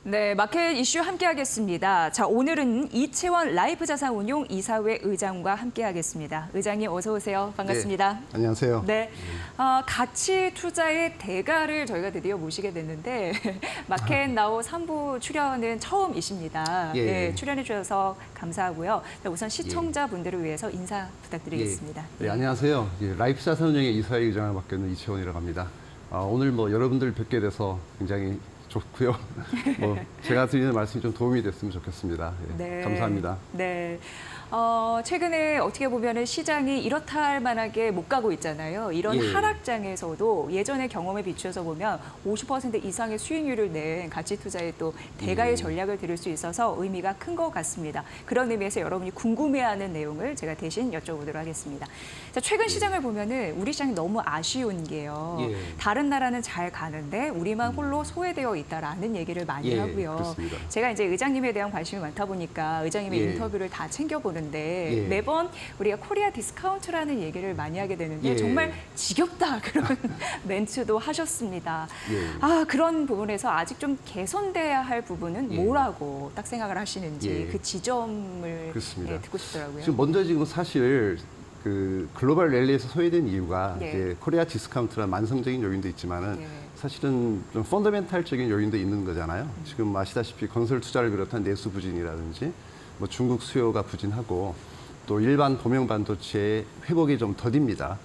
S1: 네, 마켓 이슈 함께하겠습니다. 자, 오늘은 이채원 라이프자산운용 이사회 의장과 함께하겠습니다. 의장님 어서 오세요. 반갑습니다.
S3: 네, 안녕하세요.
S1: 네, 가치 투자의 대가를 저희가 드디어 모시게 됐는데 마켓 나우 3부 출연은 처음이십니다.
S3: 예.
S1: 네, 출연해 주셔서 감사하고요. 네, 우선 시청자분들을 위해서 인사 부탁드리겠습니다.
S3: 네, 안녕하세요. 라이프자산운용의 이사회 의장을 맡고 있는 이채원이라고 합니다. 오늘 뭐 여러분들 뵙게 돼서 굉장히 좋고요. 제가 드리는 말씀이 좀 도움이 됐으면 좋겠습니다.
S1: 네.
S3: 감사합니다.
S1: 네. 최근에 어떻게 보면 시장이 이렇다 할 만하게 못 가고 있잖아요. 이런
S3: 예.
S1: 하락장에서도 예전의 경험에 비추어서 보면 50% 이상의 수익률을 낸 가치 투자에 또 대가의 전략을 들을 수 있어서 의미가 큰 것 같습니다. 그런 의미에서 여러분이 궁금해하는 내용을 제가 대신 여쭤보도록 하겠습니다. 자, 최근 시장을 보면은 우리 시장이 너무 아쉬운 게요.
S3: 예.
S1: 다른 나라는 잘 가는데 우리만 홀로 소외되어 있다라는 얘기를 많이
S3: 예,
S1: 하고요.
S3: 그렇습니다.
S1: 제가 이제 의장님에 대한 관심이 많다 보니까 의장님의
S3: 예.
S1: 인터뷰를 다 챙겨보는데
S3: 예.
S1: 매번 우리가 코리아 디스카운트라는 얘기를 많이 하게 되는데
S3: 예.
S1: 정말 지겹다 그런 멘트도 하셨습니다.
S3: 예.
S1: 그런 부분에서 아직 좀 개선돼야 할 부분은
S3: 예.
S1: 뭐라고 딱 생각을 하시는지
S3: 예.
S1: 그 지점을
S3: 그렇습니다.
S1: 듣고 싶더라고요.
S3: 지금 먼저 지금 사실 그 글로벌 랠리에서 소외된 이유가
S1: 예.
S3: 이제 코리아 디스카운트라는 만성적인 요인도 있지만은
S1: 예.
S3: 사실은 좀 펀더멘탈적인 요인도 있는 거잖아요. 지금 아시다시피 건설 투자를 비롯한 내수 부진이라든지 뭐 중국 수요가 부진하고 또 일반 도명 반도체의 회복이 좀 더딥니다.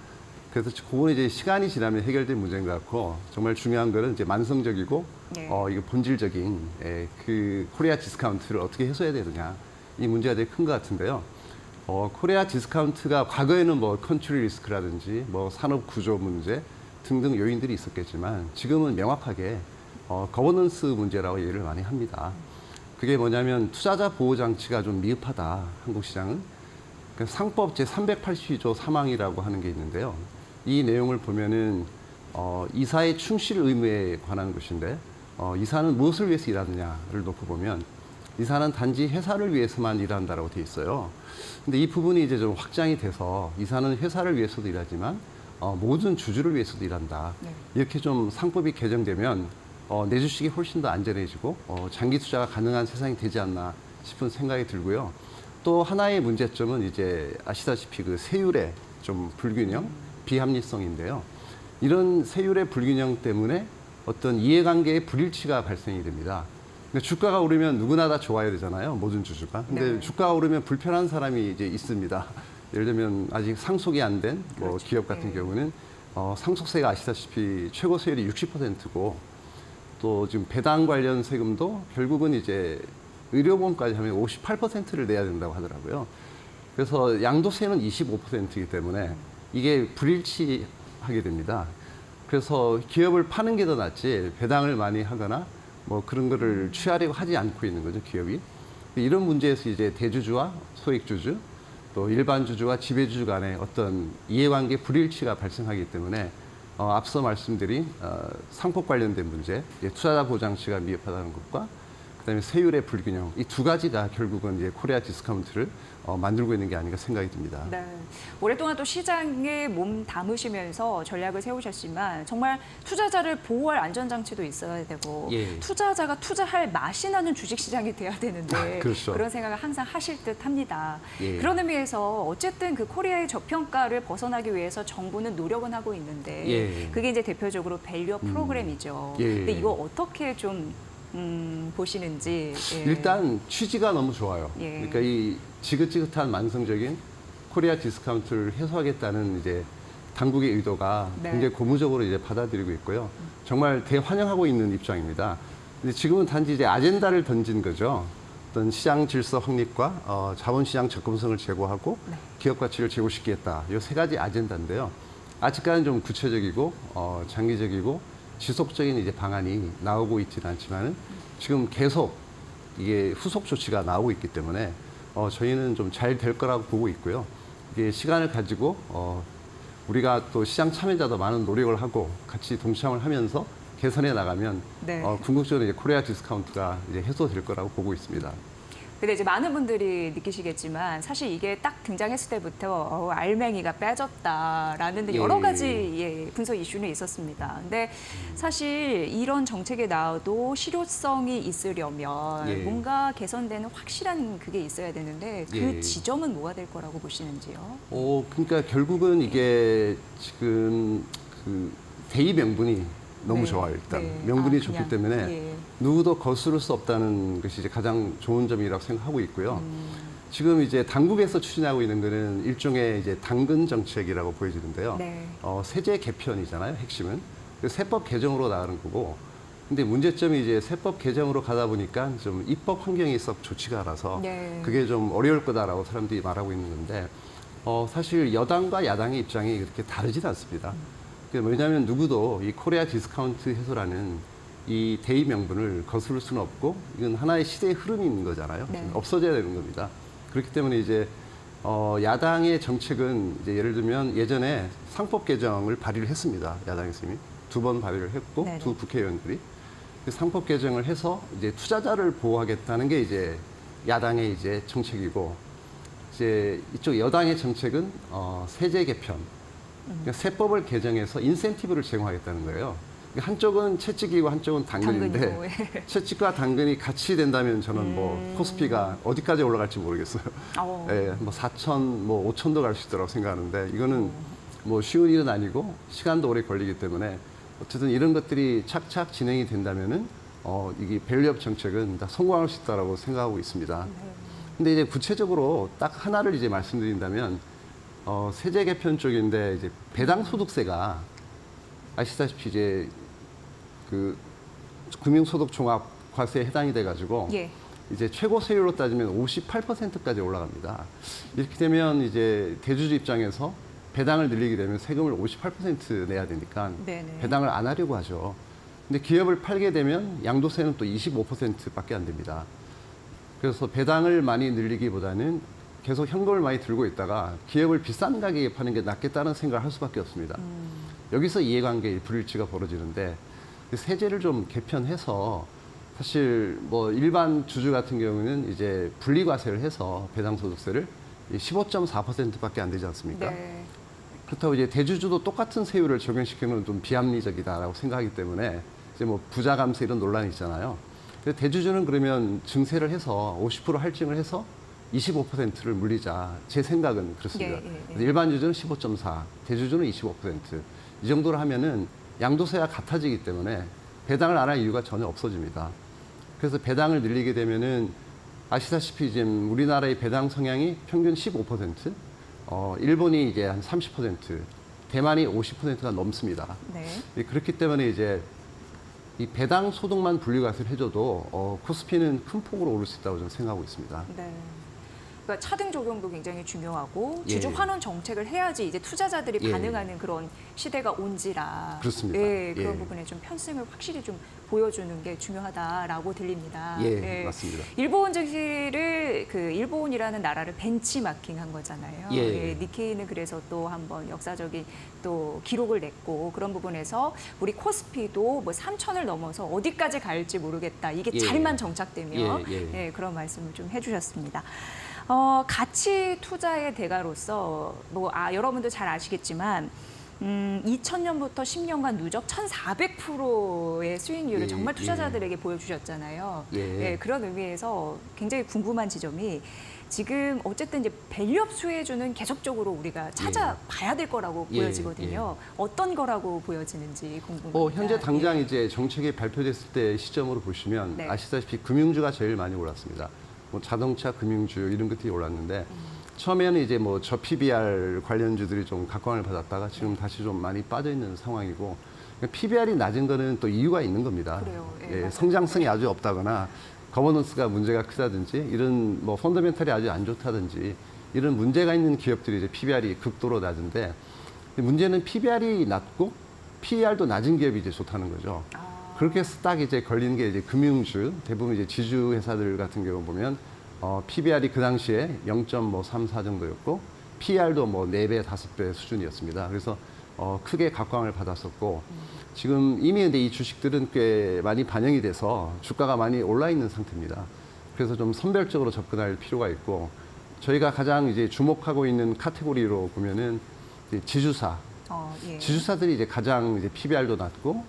S3: 그래서 그거는 이제 시간이 지나면 해결될 문제인 것 같고 정말 중요한 거는 이제 만성적이고
S1: 네.
S3: 이거 본질적인 그 코리아 디스카운트를 어떻게 해소해야 되느냐 이 문제가 되게 큰 것 같은데요. 코리아 디스카운트가 과거에는 뭐 컨트리 리스크라든지 뭐 산업 구조 문제 등등 요인들이 있었겠지만 지금은 명확하게 거버넌스 문제라고 얘기를 많이 합니다. 그게 뭐냐면 투자자 보호 장치가 좀 미흡하다 한국 시장은. 그러니까 상법 제 382조 3항이라고 하는 게 있는데요. 이 내용을 보면은 이사의 충실 의무에 관한 것인데 이사는 무엇을 위해서 일하느냐를 놓고 보면 이사는 단지 회사를 위해서만 일한다라고 돼 있어요. 근데 이 부분이 이제 좀 확장이 돼서 이사는 회사를 위해서도 일하지만 모든 주주를 위해서도 일한다.
S1: 네.
S3: 이렇게 좀 상법이 개정되면 내 주식이 훨씬 더 안전해지고 장기 투자가 가능한 세상이 되지 않나 싶은 생각이 들고요. 또 하나의 문제점은 이제 아시다시피 그 세율의 좀 불균형, 비합리성인데요. 이런 세율의 불균형 때문에 어떤 이해관계의 불일치가 발생이 됩니다. 근데 주가가 오르면 누구나 다 좋아야 되잖아요. 모든 주주가. 근데
S1: 네.
S3: 주가가 오르면 불편한 사람이 이제 있습니다. 예를 들면 아직 상속이 안 된 뭐
S1: 그렇죠.
S3: 기업 같은
S1: 네.
S3: 경우는 상속세가 아시다시피 최고 세율이 60%고 또 지금 배당 관련 세금도 결국은 이제 의료보험까지 하면 58%를 내야 된다고 하더라고요. 그래서 양도세는 25%이기 때문에 이게 불일치하게 됩니다. 그래서 기업을 파는 게 더 낫지 배당을 많이 하거나 뭐 그런 거를 취하려고 하지 않고 있는 거죠, 기업이. 이런 문제에서 이제 대주주와 소액주주 또 일반 주주와 지배주주 간의 어떤 이해관계 불일치가 발생하기 때문에 앞서 말씀드린 상법 관련된 문제, 투자자 보장치가 미흡하다는 것과 그다음에 세율의 불균형 이 두 가지가 결국은 이제 코리아 디스카운트를 만들고 있는 게 아닌가 생각이 듭니다.
S1: 네. 오랫동안 또 시장에 몸 담으시면서 전략을 세우셨지만 정말 투자자를 보호할 안전장치도 있어야 되고
S3: 예.
S1: 투자자가 투자할 맛이 나는 주식시장이 돼야 되는데
S3: 그렇죠.
S1: 그런 생각을 항상 하실 듯 합니다.
S3: 예.
S1: 그런 의미에서 어쨌든 그 코리아의 저평가를 벗어나기 위해서 정부는 노력은 하고 있는데
S3: 예.
S1: 그게 이제 대표적으로 밸류업 프로그램이죠.
S3: 예.
S1: 근데 이거 어떻게 좀 보시는지. 예.
S3: 일단 취지가 너무 좋아요.
S1: 예.
S3: 그러니까 이 지긋지긋한 만성적인 코리아 디스카운트를 해소하겠다는 이제 당국의 의도가
S1: 네.
S3: 굉장히 고무적으로 이제 받아들이고 있고요. 정말 대환영하고 있는 입장입니다. 근데 지금은 단지 이제 아젠다를 던진 거죠. 어떤 시장 질서 확립과 자본시장 접근성을 제고하고
S1: 네.
S3: 기업 가치를 제고시키겠다. 이 세 가지 아젠다인데요. 아직까지는 좀 구체적이고 장기적이고 지속적인 이제 방안이 나오고 있지는 않지만은 지금 계속 이게 후속 조치가 나오고 있기 때문에 저희는 좀 잘 될 거라고 보고 있고요. 이게 시간을 가지고 우리가 또 시장 참여자도 많은 노력을 하고 같이 동참을 하면서 개선해 나가면
S1: 네.
S3: 궁극적으로 이제 코리아 디스카운트가 이제 해소될 거라고 보고 있습니다.
S1: 근데 이제 많은 분들이 느끼시겠지만 사실 이게 딱 등장했을 때부터 알맹이가 빼졌다라는
S3: 예.
S1: 여러 가지 분석 이슈는 있었습니다. 근데 사실 이런 정책이 나와도 실효성이 있으려면
S3: 예.
S1: 뭔가 개선되는 확실한 그게 있어야 되는데 그
S3: 예.
S1: 지점은 뭐가 될 거라고 보시는지요?
S3: 그러니까 결국은 이게 지금 그 대의 명분이 너무
S1: 네.
S3: 좋아요, 일단.
S1: 네.
S3: 명분이
S1: 아,
S3: 좋기
S1: 그냥,
S3: 때문에
S1: 예.
S3: 누구도 거스를 수 없다는 것이 이제 가장 좋은 점이라고 생각하고 있고요. 지금 이제 당국에서 추진하고 있는 거는 일종의 이제 당근 정책이라고 보여지는데요.
S1: 네.
S3: 세제 개편이잖아요, 핵심은. 세법 개정으로 나가는 거고. 근데 문제점이 이제 세법 개정으로 가다 보니까 좀 입법 환경이 썩 좋지가 않아서
S1: 네.
S3: 그게 좀 어려울 거다라고 사람들이 말하고 있는 건데 사실 여당과 야당의 입장이 그렇게 다르진 않습니다. 왜냐하면 누구도 이 코리아 디스카운트 해소라는 이 대의 명분을 거스를 수는 없고 이건 하나의 시대의 흐름인 거잖아요.
S1: 네.
S3: 없어져야 되는 겁니다. 그렇기 때문에 이제 야당의 정책은 이제 예를 들면 예전에 상법 개정을 발의를 했습니다. 야당에서 이미 2번 발의를 했고
S1: 네네.
S3: 2 국회의원들이 그 상법 개정을 해서 이제 투자자를 보호하겠다는 게 이제 야당의 이제 정책이고 이제 이쪽 여당의 정책은 세제 개편, 그러니까 세법을 개정해서 인센티브를 제공하겠다는 거예요. 그러니까 한쪽은 채찍이고 한쪽은 당근인데
S1: 당근이고, 예.
S3: 채찍과 당근이 같이 된다면 저는 뭐 코스피가 어디까지 올라갈지 모르겠어요. 예, 뭐 4천, 뭐 5천도 갈 수 있다고 생각하는데 이거는 뭐 쉬운 일은 아니고 시간도 오래 걸리기 때문에 어쨌든 이런 것들이 착착 진행이 된다면은 이게 밸류업 정책은 다 성공할 수 있다라고 생각하고 있습니다. 근데 이제 구체적으로 딱 하나를 이제 말씀드린다면 세제 개편 쪽인데 이제 배당 소득세가 아시다시피 이제 그 금융소득 종합 과세에 해당이 돼가지고
S1: 예.
S3: 이제 최고 세율로 따지면 58%까지 올라갑니다. 이렇게 되면 이제 대주주 입장에서 배당을 늘리게 되면 세금을 58% 내야 되니까
S1: 네네.
S3: 배당을 안 하려고 하죠. 근데 기업을 팔게 되면 양도세는 또 25%밖에 안 됩니다. 그래서 배당을 많이 늘리기보다는 계속 현금을 많이 들고 있다가 기업을 비싼 가격에 파는 게 낫겠다는 생각을 할 수밖에 없습니다. 여기서 이해관계의 불일치가 벌어지는데 세제를 좀 개편해서 사실 뭐 일반 주주 같은 경우는 이제 분리과세를 해서 배당소득세를 15.4%밖에 안 되지 않습니까?
S1: 네.
S3: 그렇다고 이제 대주주도 똑같은 세율을 적용시키는 건 좀 비합리적이다라고 생각하기 때문에 이제 뭐 부자 감세 이런 논란이 있잖아요. 근데 대주주는 그러면 증세를 해서 50% 할증을 해서 25%를 물리자. 제 생각은 그렇습니다.
S1: 예.
S3: 일반 주주는 15.4, 대주주는 25%. 이 정도로 하면은 양도세가 같아지기 때문에 배당을 안 할 이유가 전혀 없어집니다. 그래서 배당을 늘리게 되면은 아시다시피 지금 우리나라의 배당 성향이 평균 15%, 일본이 이제 한 30%, 대만이 50%가 넘습니다.
S1: 네.
S3: 그렇기 때문에 이제 이 배당 소득만 분리과세를 해줘도 코스피는 큰 폭으로 오를 수 있다고 저는 생각하고 있습니다.
S1: 네. 그러니까 차등 적용도 굉장히 중요하고
S3: 예.
S1: 주주 환원 정책을 해야지 이제 투자자들이
S3: 예.
S1: 반응하는 그런 시대가 온지라.
S3: 그렇습니다.
S1: 예, 그런
S3: 예.
S1: 부분에 좀 편승을 확실히 좀 보여주는 게 중요하다라고 들립니다.
S3: 예, 맞습니다.
S1: 일본 증시를 그 일본이라는 나라를 벤치마킹한 거잖아요.
S3: 예.
S1: 니케이는 그래서 또 한번 역사적인 또 기록을 냈고 그런 부분에서 우리 코스피도 뭐 3,000을 넘어서 어디까지 갈지 모르겠다. 이게
S3: 예.
S1: 잘만 정착되면
S3: 예.
S1: 그런 말씀을 좀 해주셨습니다. 가치 투자의 대가로서 여러분도 잘 아시겠지만 2000년부터 10년간 누적 1,400%의 수익률을
S3: 예,
S1: 정말 투자자들에게 보여주셨잖아요.
S3: 예.
S1: 그런 의미에서 굉장히 궁금한 지점이 지금 어쨌든 이제 밸류업 수혜주는 계속적으로 우리가 찾아봐야 될 거라고
S3: 예,
S1: 보여지거든요. 어떤 거라고 보여지는지 궁금합니다.
S3: 현재 당장
S1: 예.
S3: 이제 정책이 발표됐을 때 시점으로 보시면
S1: 네.
S3: 아시다시피 금융주가 제일 많이 올랐습니다. 뭐 자동차, 금융주 이런 것들이 올랐는데 처음에는 이제 뭐 저 PBR 관련주들이 좀 각광을 받았다가 지금 다시 좀 많이 빠져 있는 상황이고 PBR이 낮은 거는 또 이유가 있는 겁니다.
S1: 그래요. 예, 맞아요.
S3: 성장성이 아주 없다거나 거버넌스가 문제가 크다든지 이런 뭐 펀더멘탈이 아주 안 좋다든지 이런 문제가 있는 기업들이 이제 PBR이 극도로 낮은데 문제는 PBR이 낮고 PER도 낮은 기업이 이제 좋다는 거죠. 그렇게 해서 딱 이제 걸리는 게 이제 금융주, 대부분 이제 지주 회사들 같은 경우 보면 PBR이 그 당시에 0.34 정도였고 PER도 뭐 4배, 5배 수준이었습니다. 그래서 크게 각광을 받았었고 지금 이미 근데 이 주식들은 꽤 많이 반영이 돼서 주가가 많이 올라 있는 상태입니다. 그래서 좀 선별적으로 접근할 필요가 있고 저희가 가장 이제 주목하고 있는 카테고리로 보면은 이제 지주사,
S1: 예.
S3: 지주사들이 이제 가장 이제 PBR도 낮고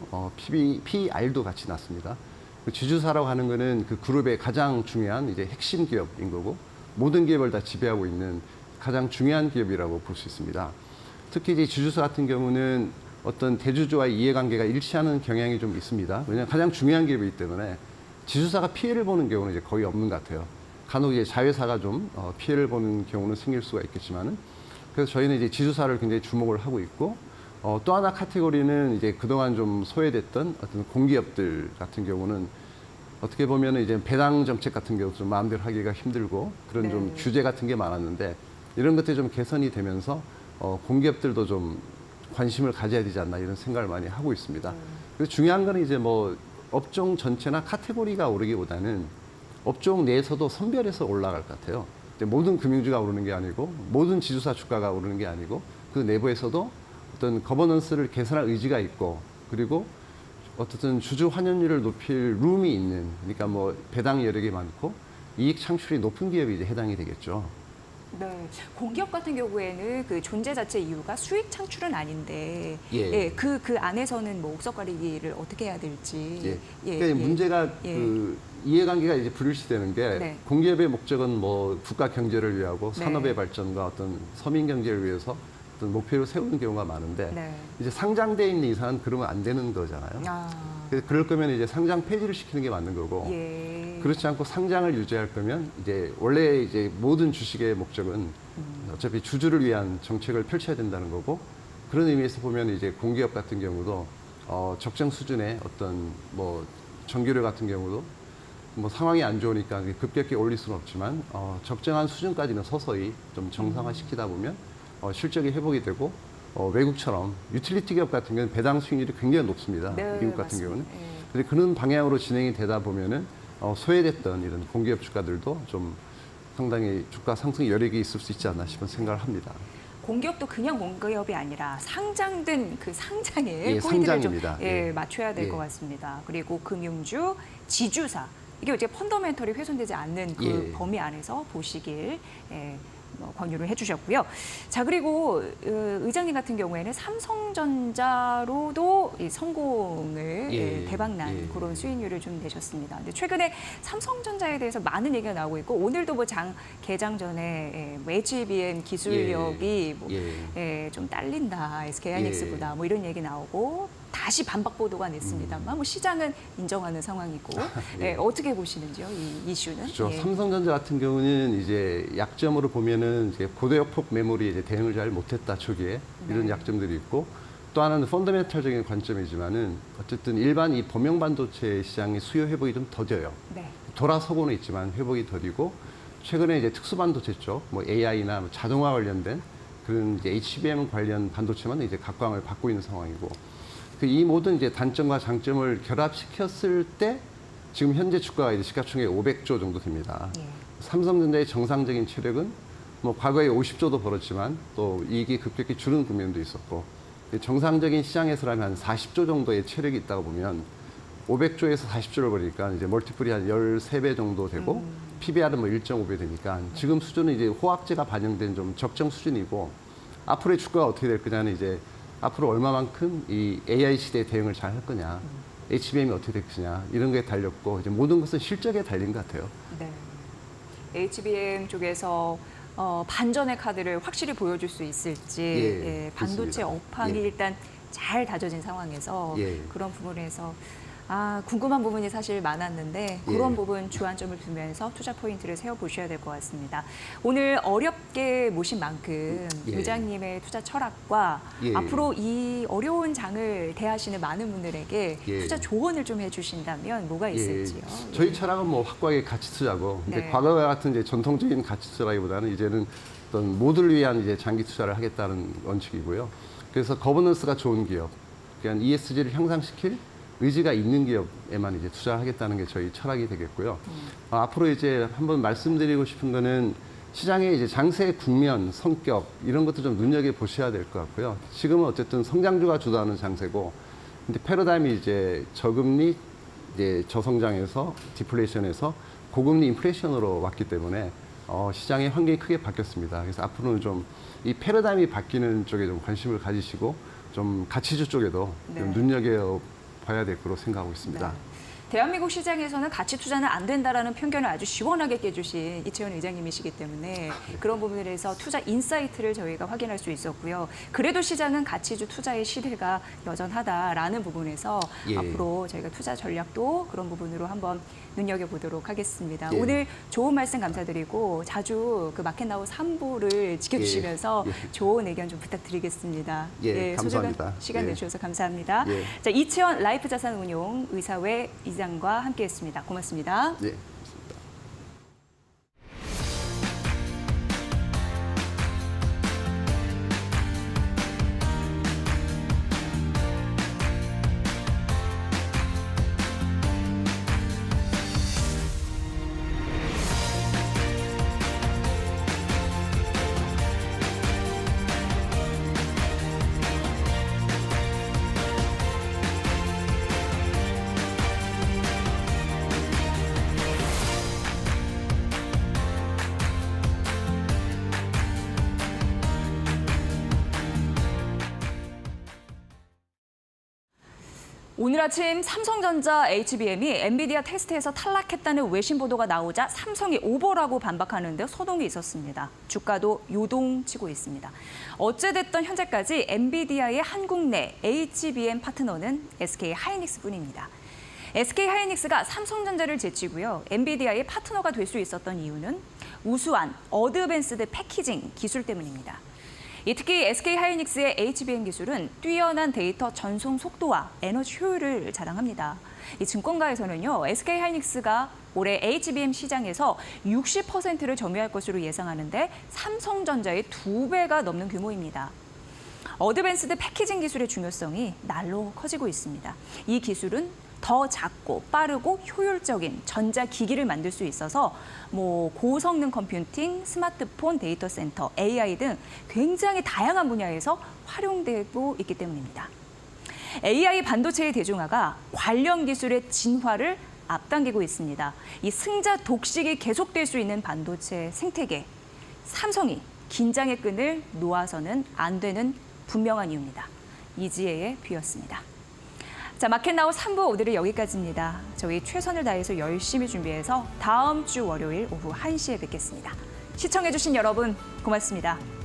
S3: PER도 같이 낮습니다. 그 지주사라고 하는 거는 그 그룹의 가장 중요한 이제 핵심 기업인 거고 모든 기업을 다 지배하고 있는 가장 중요한 기업이라고 볼 수 있습니다. 특히 이제 지주사 같은 경우는 어떤 대주주와의 이해관계가 일치하는 경향이 좀 있습니다. 왜냐하면 가장 중요한 기업이기 때문에 지주사가 피해를 보는 경우는 이제 거의 없는 것 같아요. 간혹 이제 자회사가 좀 피해를 보는 경우는 생길 수가 있겠지만은 그래서 저희는 이제 지주사를 굉장히 주목을 하고 있고 또 하나 카테고리는 이제 그동안 좀 소외됐던 어떤 공기업들 같은 경우는 어떻게 보면 이제 배당 정책 같은 경우 좀 마음대로 하기가 힘들고 그런 좀 규제 같은 게 많았는데 이런 것들이 좀 개선이 되면서 공기업들도 좀 관심을 가져야 되지 않나 이런 생각을 많이 하고 있습니다. 그래서 중요한 거는 이제 뭐 업종 전체나 카테고리가 오르기보다는 업종 내에서도 선별해서 올라갈 것 같아요. 모든 금융주가 오르는 게 아니고 모든 지주사 주가가 오르는 게 아니고 그 내부에서도 어떤 거버넌스를 개선할 의지가 있고 그리고 어쨌든 주주 환원율을 높일 룸이 있는 그러니까 뭐 배당 여력이 많고 이익 창출이 높은 기업이 이제 해당이 되겠죠.
S1: 네, 공기업 같은 경우에는 그 존재 자체 이유가 수익 창출은 아닌데,
S3: 예.
S1: 그 안에서는 뭐 옥석 가리기를 어떻게 해야 될지.
S3: 그러니까 문제가 그 이해관계가 이제 불일치되는 게
S1: 네.
S3: 공기업의 목적은 뭐 국가 경제를 위하고
S1: 네.
S3: 산업의 발전과 어떤 서민 경제를 위해서 어떤 목표를 세우는 경우가 많은데
S1: 네.
S3: 이제 상장돼 있는 이상은 그러면 안 되는 거잖아요.
S1: 아.
S3: 그럴 거면 이제 상장 폐지를 시키는 게 맞는 거고
S1: 예.
S3: 그렇지 않고 상장을 유지할 거면 이제 원래 이제 모든 주식의 목적은 어차피 주주를 위한 정책을 펼쳐야 된다는 거고 그런 의미에서 보면 이제 공기업 같은 경우도 적정 수준의 어떤 뭐 전기료 같은 경우도 뭐 상황이 안 좋으니까 급격히 올릴 수는 없지만 적정한 수준까지는 서서히 좀 정상화시키다 보면 실적이 회복이 되고 외국처럼 유틸리티 기업 같은 경우는 배당 수익률이 굉장히 높습니다.
S1: 네,
S3: 미국 같은
S1: 맞습니다.
S3: 경우는.
S1: 예.
S3: 근데 그런 방향으로 진행이 되다 보면은 소외됐던 이런 공기업 주가들도 좀 상당히 주가 상승 여력이 있을 수 있지 않나 싶은 생각을 합니다.
S1: 공기업도 그냥 공기업이 아니라 상장된 그 상장에
S3: 예,
S1: 포인트를
S3: 상장입니다.
S1: 좀
S3: 예.
S1: 맞춰야 될 것
S3: 예.
S1: 같습니다. 그리고 금융주, 지주사 이게 이제 펀더멘털이 훼손되지 않는 그
S3: 예.
S1: 범위 안에서 보시길 권유를 해주셨고요. 자 그리고 의장님 같은 경우에는 삼성전자로도 이 성공을
S3: 예.
S1: 대박난
S3: 예.
S1: 그런 수익률을 좀 내셨습니다. 근데 최근에 삼성전자에 대해서 많은 얘기가 나오고 있고 오늘도 뭐 개장 전에 HBM 기술력이 뭐 좀 딸린다 SK하이닉스보다 뭐 이런 얘기 나오고 다시 반박 보도가 냈습니다만 뭐 시장은 인정하는 상황이고 어떻게 보시는지요 이 이슈는?
S3: 그렇죠.
S1: 예.
S3: 삼성전자 같은 경우는 이제 약점으로 보면은 이제 고대역폭 메모리 이제 대응을 잘 못했다 초기에 이런 약점들이 있고 또 하나는 펀더멘털적인 관점이지만은 어쨌든 일반 이 범용 반도체 시장의 수요 회복이 좀 더뎌요.
S1: 네.
S3: 돌아서고는 있지만 회복이 더디고 최근에 이제 특수 반도체 쪽, 뭐 AI나 뭐 자동화 관련된 그런 이제 HBM 관련 반도체만 이제 각광을 받고 있는 상황이고 이 모든 이제 단점과 장점을 결합시켰을 때 지금 현재 주가가 이제 시가총액 500조 정도 됩니다.
S1: 예.
S3: 삼성전자의 정상적인 체력은 뭐 과거에 50조도 벌었지만 또 이익이 급격히 줄은 국면도 있었고 정상적인 시장에서라면 한 40조 정도의 체력이 있다고 보면 500조에서 40조를 벌이니까 이제 멀티플이 한 13배 정도 되고 PBR은 뭐 1.5배 되니까 지금 수준은 이제 호황제가 반영된 좀 적정 수준이고 앞으로의 주가가 어떻게 될 거냐는 이제 앞으로 얼마만큼 이 AI 시대에 대응을 잘 할 거냐, HBM이 어떻게 될 거냐 이런 거에 달렸고 이제 모든 것은 실적에 달린 것 같아요.
S1: 네. HBM 쪽에서 반전의 카드를 확실히 보여줄 수 있을지 반도체
S3: 그렇습니다.
S1: 업황이 일단 잘 다져진 상황에서 그런 부분에서 궁금한 부분이 사실 많았는데 그런 부분 주안점을 두면서 투자 포인트를 세워보셔야 될 것 같습니다. 오늘 어렵게 모신 만큼 의장님의 투자 철학과 앞으로 이 어려운 장을 대하시는 많은 분들에게 투자 조언을 좀 해주신다면 뭐가 있을지요?
S3: 저희 철학은 뭐 확고하게 가치 투자고 근데 과거와 같은 이제 전통적인 가치 투자라기보다는 이제는 어떤 모두를 위한 이제 장기 투자를 하겠다는 원칙이고요. 그래서 거버넌스가 좋은 기업, 그러니까 ESG를 향상시킬 의지가 있는 기업에만 이제 투자하겠다는 게 저희 철학이 되겠고요. 앞으로 이제 한번 말씀드리고 싶은 거는 시장의 이제 장세의 국면, 성격 이런 것도 좀 눈여겨 보셔야 될 것 같고요. 지금은 어쨌든 성장주가 주도하는 장세고, 근데 패러다임이 이제 저금리, 이제 저성장에서 디플레이션에서 고금리 인플레이션으로 왔기 때문에 시장의 환경이 크게 바뀌었습니다. 그래서 앞으로는 좀 이 패러다임이 바뀌는 쪽에 좀 관심을 가지시고 좀 가치주 쪽에도 좀 눈여겨 봐야 될 거로 생각하고 있습니다.
S1: 네. 대한민국 시장에서는 가치 투자는 안 된다라는 편견을 아주 시원하게 깨주신 이채원 의장님이시기 때문에 그런 부분에서 투자 인사이트를 저희가 확인할 수 있었고요. 그래도 시장은 가치주 투자의 시대가 여전하다라는 부분에서 앞으로 저희가 투자 전략도 그런 부분으로 한번 눈여겨보도록 하겠습니다. 오늘 좋은 말씀 감사드리고 자주 그 마켓나우 3부를 지켜주시면서 좋은 의견 좀 부탁드리겠습니다.
S3: 감사합니다.
S1: 소중한 시간 내주셔서 감사합니다. 자, 이채원 라이프자산운용 의사회 이장과 함께했습니다. 고맙습니다. 오늘 아침 삼성전자 HBM이 엔비디아 테스트에서 탈락했다는 외신 보도가 나오자 삼성이 오버라고 반박하는데 소동이 있었습니다. 주가도 요동치고 있습니다. 어찌됐든 현재까지 엔비디아의 한국 내 HBM 파트너는 SK 하이닉스뿐입니다. SK하이닉스가 삼성전자를 제치고요. 엔비디아의 파트너가 될 수 있었던 이유는 우수한 어드밴스드 패키징 기술 때문입니다. 특히 SK하이닉스의 HBM 기술은 뛰어난 데이터 전송 속도와 에너지 효율을 자랑합니다. 이 증권가에서는요, SK하이닉스가 올해 HBM 시장에서 60%를 점유할 것으로 예상하는데 삼성전자의 2배가 넘는 규모입니다. 어드밴스드 패키징 기술의 중요성이 날로 커지고 있습니다. 이 기술은 더 작고 빠르고 효율적인 전자기기를 만들 수 있어서 고성능 컴퓨팅, 스마트폰, 데이터 센터, AI 등 굉장히 다양한 분야에서 활용되고 있기 때문입니다. AI 반도체의 대중화가 관련 기술의 진화를 앞당기고 있습니다. 이 승자 독식이 계속될 수 있는 반도체 생태계, 삼성이 긴장의 끈을 놓아서는 안 되는 분명한 이유입니다. 이지혜의 뷰였습니다. 자, 마켓나우 3부 오늘은 여기까지입니다. 저희 최선을 다해서 열심히 준비해서 다음 주 월요일 오후 1시에 뵙겠습니다. 시청해주신 여러분 고맙습니다.